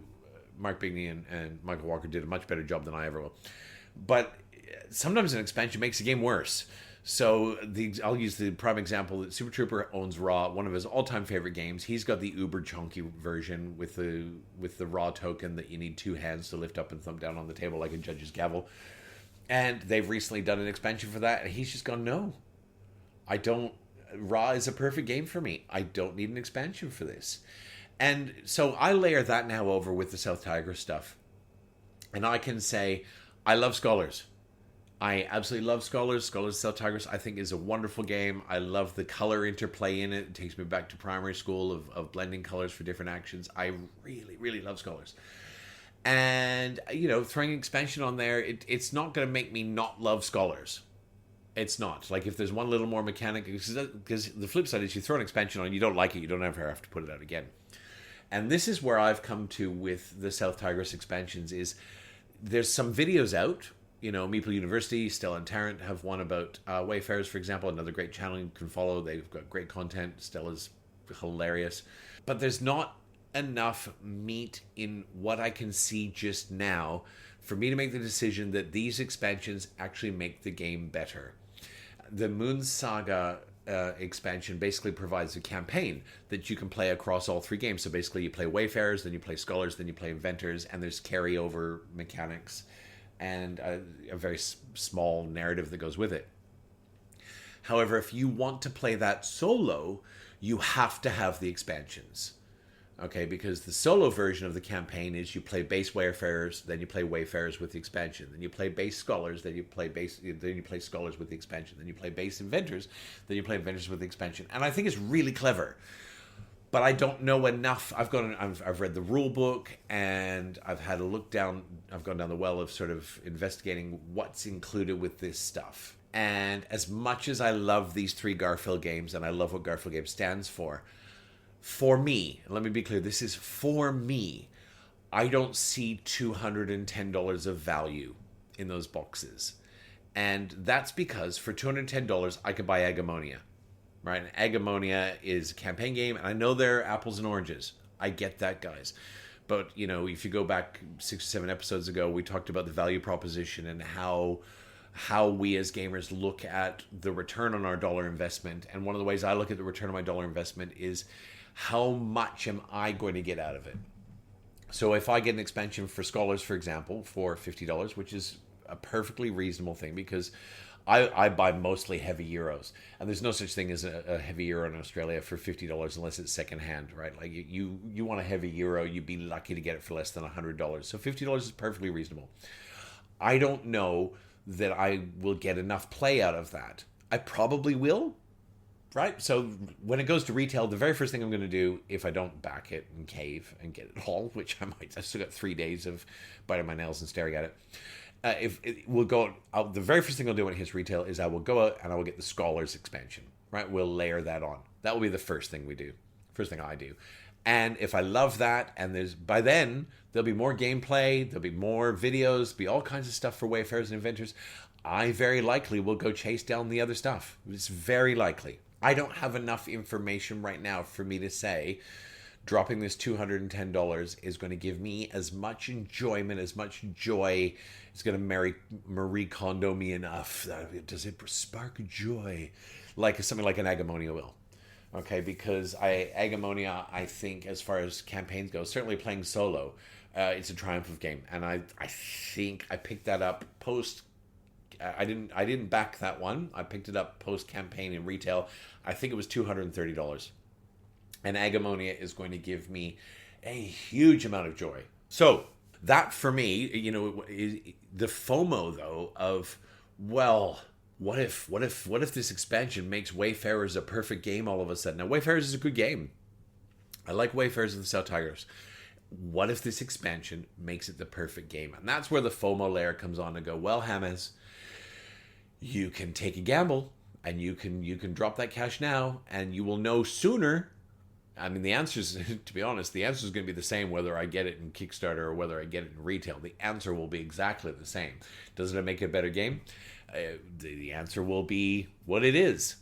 Mark Bigney and Michael Walker did a much better job than I ever will. But sometimes an expansion makes a game worse. So I'll use the prime example that Super Trooper owns Raw, one of his all-time favorite games. He's got the uber chunky version with the Raw token that you need two hands to lift up and thumb down on the table like a judge's gavel. And they've recently done an expansion for that, and he's just gone, no, I don't. Raw is a perfect game for me. I don't need an expansion for this. And so I layer that now over with the South Tigers stuff. And I can say, I love Scholars. I absolutely love Scholars. Scholars South Tigers, I think, is a wonderful game. I love the color interplay in it. It takes me back to primary school of blending colors for different actions. I really, really love Scholars. And, you know, throwing expansion on there, it's not going to make me not love Scholars. It's not. Like, if there's one little more mechanic, because the flip side is you throw an expansion on, you don't like it, you don't ever have to put it out again. And this is where I've come to with the South Tigris expansions is there's some videos out. You know, Meeple University, Stella and Tarrant have one about Wayfarers, for example, another great channel you can follow. They've got great content. Stella's hilarious. But there's not enough meat in what I can see just now for me to make the decision that these expansions actually make the game better. The Moon Saga expansion basically provides a campaign that you can play across all three games. So basically you play Wayfarers, then you play Scholars, then you play Inventors, and there's carryover mechanics and a very small narrative that goes with it. However, if you want to play that solo, you have to have the expansions. Okay, because the solo version of the campaign is you play base Wayfarers, then you play Wayfarers with the expansion, then you play base Scholars, then you play Scholars with the expansion, then you play base Inventors, then you play Inventors with the expansion. And I think it's really clever, but I don't know enough. I've read the rule book, and I've had a look down. I've gone down the well of sort of investigating what's included with this stuff. And as much as I love these three Garfield games, and I love what Garfield Games stands for me, let me be clear, this is for me, I don't see $210 of value in those boxes. And that's because for $210, I could buy Agamonia, right? And Agamonia is a campaign game, and I know they're apples and oranges. I get that, guys. But, you know, if you go back 6 or 7 episodes ago, we talked about the value proposition and how we as gamers look at the return on our dollar investment. And one of the ways I look at the return on my dollar investment is how much am I going to get out of it? So if I get an expansion for Scholars, for example, for $50, which is a perfectly reasonable thing, because I buy mostly heavy euros, and there's no such thing as a heavy euro in Australia for $50 unless it's secondhand, right? Like you want a heavy euro, you'd be lucky to get it for less than $100. So $50 is perfectly reasonable. I don't know that I will get enough play out of that. I probably will. Right? So when it goes to retail, the very first thing I'm going to do, if I don't back it and cave and get it all, which I might, I still got 3 days of biting my nails and staring at it. If it will go out, the very first thing I'll do when it hits retail is I will go out and I will get the Scholars expansion, right? We'll layer that on. That will be the first thing we do. First thing I do. And if I love that, and by then, there'll be more gameplay, there'll be more videos, be all kinds of stuff for Wayfarers and Inventors, I very likely will go chase down the other stuff. It's very likely. I don't have enough information right now for me to say dropping this $210 is going to give me as much enjoyment, as much joy. It's going to Marie Kondo me enough. Does it spark joy? Like something like an Agamonia will. Okay, because Agamonia, I think, as far as campaigns go, certainly playing solo, it's a triumph of game. And I think I picked that up post. I didn't back that one. I picked it up post campaign in retail. I think it was $230. And Agamonia is going to give me a huge amount of joy. So that for me, you know, the FOMO though of, well, what if this expansion makes Wayfarers a perfect game all of a sudden? Now Wayfarers is a good game. I like Wayfarers of the South Tigers. What if this expansion makes it the perfect game? And that's where the FOMO layer comes on and go, well, James, you can take a gamble and you can drop that cash now and you will know sooner. I mean, the answer is, to be honest, the answer is going to be the same whether I get it in Kickstarter or whether I get it in retail. The answer will be exactly the same. Doesn't it make it a better game? The answer will be what it is.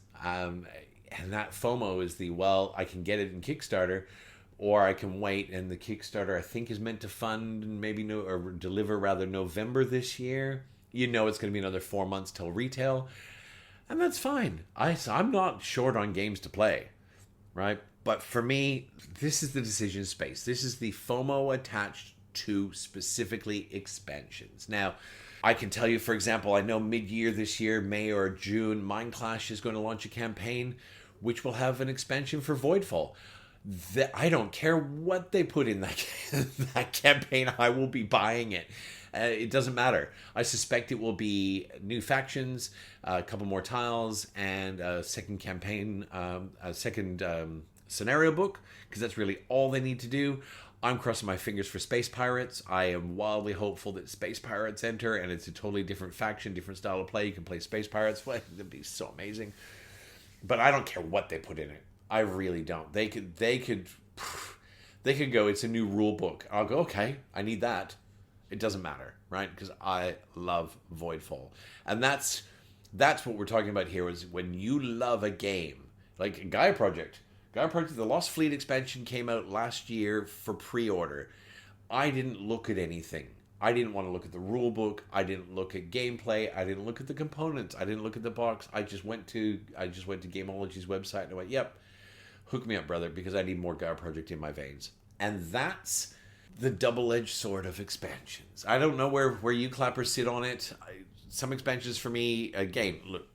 And that FOMO is well, I can get it in Kickstarter, or I can wait, and the Kickstarter, I think, is meant to fund maybe or deliver rather November this year. You know it's going to be another 4 months till retail. And that's fine. I'm not short on games to play, right? But for me, this is the decision space. This is the FOMO attached to specifically expansions. Now, I can tell you, for example, I know mid-year this year, May or June, Mind Clash is going to launch a campaign which will have an expansion for Voidfall. I don't care what they put in that campaign, I will be buying it. It doesn't matter. I suspect it will be new factions, a couple more tiles, and a second campaign, a second scenario book, because that's really all they need to do. I'm crossing my fingers for Space Pirates. I am wildly hopeful that Space Pirates enter, and it's a totally different faction, different style of play. You can play Space Pirates. Well, that'd be so amazing. But I don't care what they put in it. I really don't. They could go, it's a new rule book. I'll go, okay, I need that. It doesn't matter, right? Because I love Voidfall. And that's what we're talking about here, is when you love a game. Like Gaia Project, the Lost Fleet expansion came out last year for pre-order. I didn't look at anything. I didn't want to look at the rule book. I didn't look at gameplay. I didn't look at the components. I didn't look at the box. I just went to Gameology's website and I went, yep, hook me up, brother, because I need more Gaia Project in my veins. And that's the double-edged sword of expansions. I don't know where you clappers sit on it. Some expansions for me, again, look,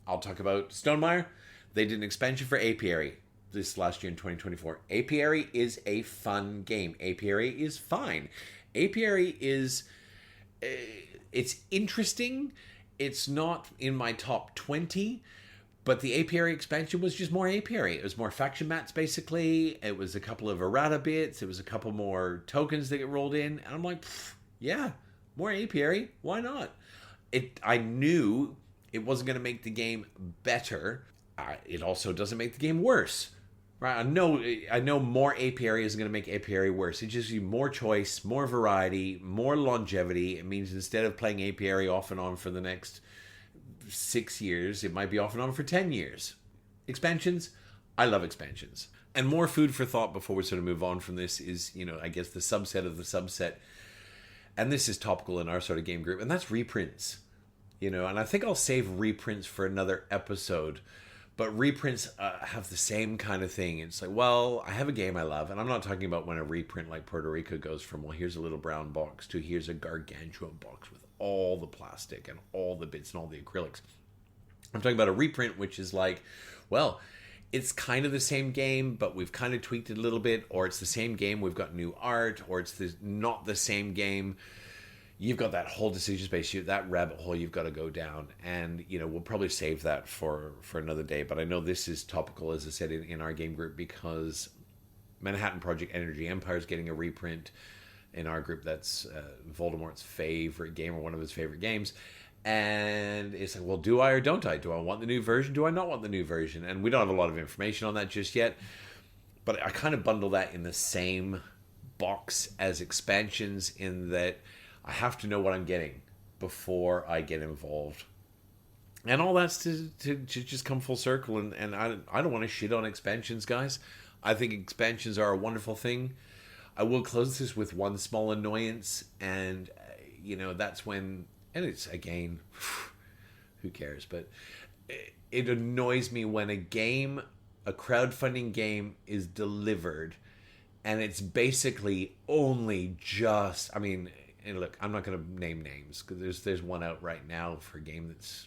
I'll talk about Stonemaier. They did an expansion for Apiary this last year in 2024. Apiary is a fun game. Apiary is fine. Apiary is, it's interesting. It's not in my top 20, but the Apiary expansion was just more Apiary. It was more faction mats, basically. It was a couple of errata bits. It was a couple more tokens that get rolled in. And I'm like, yeah, more Apiary. Why not? I knew it wasn't going to make the game better. It also doesn't make the game worse. Right? I know more Apiary isn't going to make Apiary worse. It just gives you more choice, more variety, more longevity. It means instead of playing Apiary off and on for the next 6 years, it might be off and on for 10 years. Expansions, I love expansions. And more food for thought before we sort of move on from this is, I guess the subset of the subset. And this is topical in our sort of game group, and that's reprints. And I think I'll save reprints for another episode. But reprints have the same kind of thing. It's like, well, I have a game I love. And I'm not talking about when a reprint like Puerto Rico goes from, well, here's a little brown box to here's a gargantuan box with all the plastic and all the bits and all the acrylics. I'm talking about a reprint, which is like, well, it's kind of the same game, but we've kind of tweaked it a little bit. Or it's the same game, we've got new art. Or it's not the same game. You've got that whole decision space, that rabbit hole you've got to go down. And, we'll probably save that for another day. But I know this is topical, as I said, in our game group, because Manhattan Project Energy Empire is getting a reprint in our group. That's Voldemort's favorite game, or one of his favorite games. And it's like, well, do I or don't I? Do I want the new version? Do I not want the new version? And we don't have a lot of information on that just yet. But I kind of bundle that in the same box as expansions, in that I have to know what I'm getting before I get involved. And all that's to just come full circle. And I don't want to shit on expansions, guys. I think expansions are a wonderful thing. I will close this with one small annoyance. And, that's when, and it's, again, who cares? But it annoys me when a crowdfunding game is delivered and it's basically only just, and look, I'm not going to name names, because there's one out right now for a game that's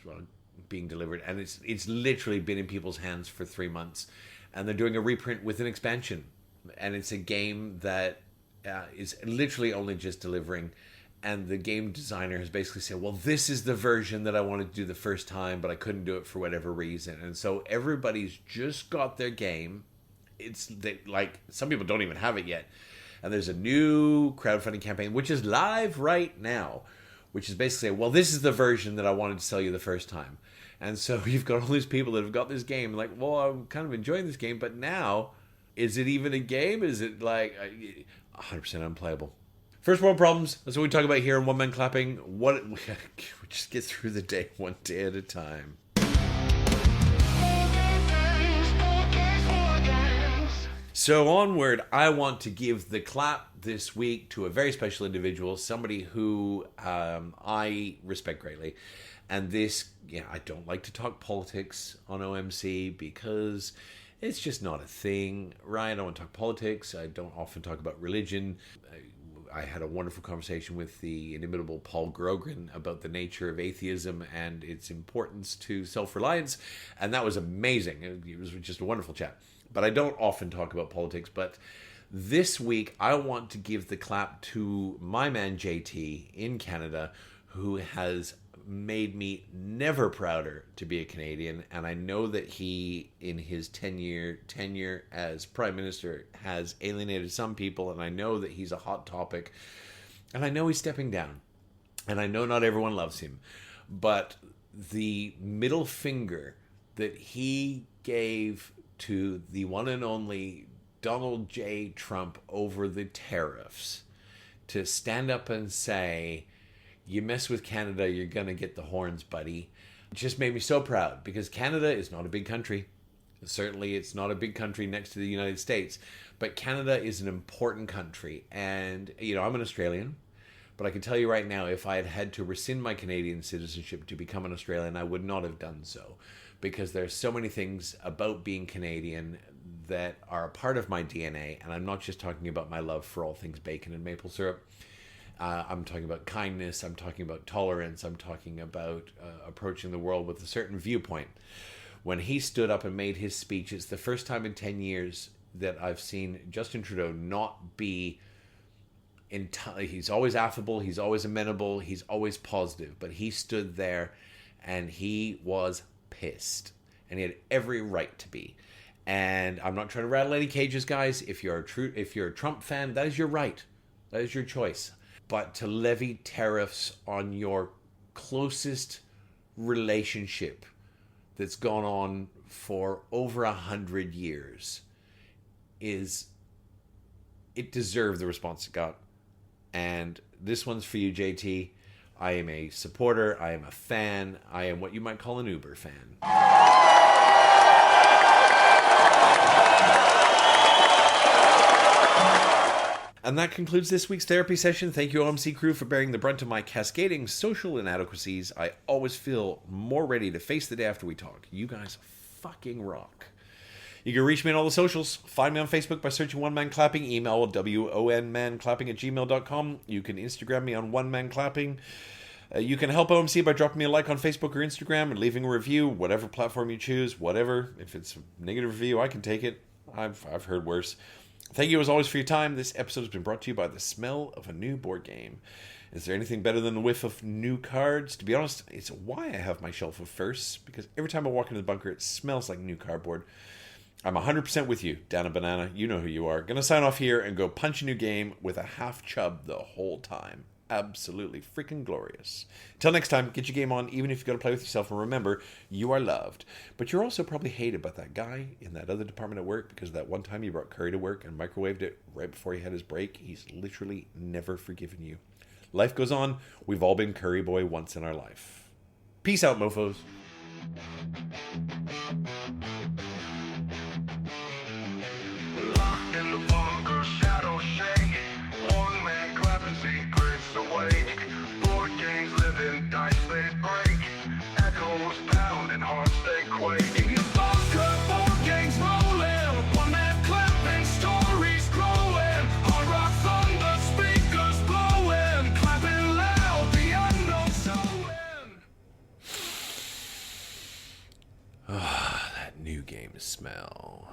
being delivered, and it's literally been in people's hands for 3 months, and they're doing a reprint with an expansion, and it's a game that is literally only just delivering, and the game designer has basically said, well, this is the version that I wanted to do the first time, but I couldn't do it for whatever reason, and so everybody's just got their game. Like, some people don't even have it yet. And there's a new crowdfunding campaign, which is live right now, which is basically saying, well, this is the version that I wanted to sell you the first time. And so you've got all these people that have got this game, like, well, I'm kind of enjoying this game, but now, is it even a game? Is it like 100% unplayable? First world problems. That's what we talk about here in One Man Clapping. We just get through the day one day at a time. So onward, I want to give the clap this week to a very special individual, somebody who I respect greatly. And this, I don't like to talk politics on OMC because it's just not a thing, right? I don't want to talk politics. I don't often talk about religion. I had a wonderful conversation with the inimitable Paul Grogran about the nature of atheism and its importance to self-reliance. And that was amazing. It was just a wonderful chat. But I don't often talk about politics. But this week, I want to give the clap to my man JT in Canada, who has made me never prouder to be a Canadian. And I know that he, in his tenure as Prime Minister, has alienated some people. And I know that he's a hot topic. And I know he's stepping down. And I know not everyone loves him. But the middle finger that he gave to the one and only Donald J. Trump over the tariffs, to stand up and say, you mess with Canada, you're going to get the horns, buddy. It just made me so proud, because Canada is not a big country. Certainly it's not a big country next to the United States, but Canada is an important country. And, I'm an Australian, but I can tell you right now, if I had had to rescind my Canadian citizenship to become an Australian, I would not have done so. Because there's so many things about being Canadian that are a part of my DNA. And I'm not just talking about my love for all things bacon and maple syrup. I'm talking about kindness. I'm talking about tolerance. I'm talking about approaching the world with a certain viewpoint. When he stood up and made his speech, it's the first time in 10 years that I've seen Justin Trudeau not be... He's always affable. He's always amenable. He's always positive. But he stood there and he was pissed, and he had every right to be. And I'm not trying to rattle any cages, guys. If you're a Trump fan, that is your right, that is your choice. But to levy tariffs on your closest relationship that's gone on for over 100 years it deserved the response it got. And this one's for you, JT. I am a supporter, I am a fan, I am what you might call an Uber fan. And that concludes this week's therapy session. Thank you, OMC crew, for bearing the brunt of my cascading social inadequacies. I always feel more ready to face the day after we talk. You guys fucking rock. You can reach me on all the socials. Find me on Facebook by searching One Man Clapping. Email wonmanclapping@gmail.com. You can Instagram me on One Man Clapping. You can help OMC by dropping me a like on Facebook or Instagram and leaving a review, whatever platform you choose, whatever. If it's a negative review, I can take it. I've heard worse. Thank you as always for your time. This episode has been brought to you by the smell of a new board game. Is there anything better than the whiff of new cards? To be honest, it's why I have my shelf of firsts, because every time I walk into the bunker, it smells like new cardboard. I'm 100% with you, Dana Banana. You know who you are. Gonna sign off here and go punch a new game with a half chub the whole time. Absolutely freaking glorious. Till next time, get your game on, even if you got to play with yourself. And remember, you are loved. But you're also probably hated by that guy in that other department at work because that one time you brought curry to work and microwaved it right before he had his break. He's literally never forgiven you. Life goes on. We've all been curry boy once in our life. Peace out, mofos. Locked in the bunker, shadows shaking. One man clapping secrets away. Board games living, dice they break. Echoes pounding, hearts they quake. In your bunker, board games rolling. One man clapping, stories growing. Hard rock thunder, speakers blowing. Clapping loud, the unknown showing. That new game smell.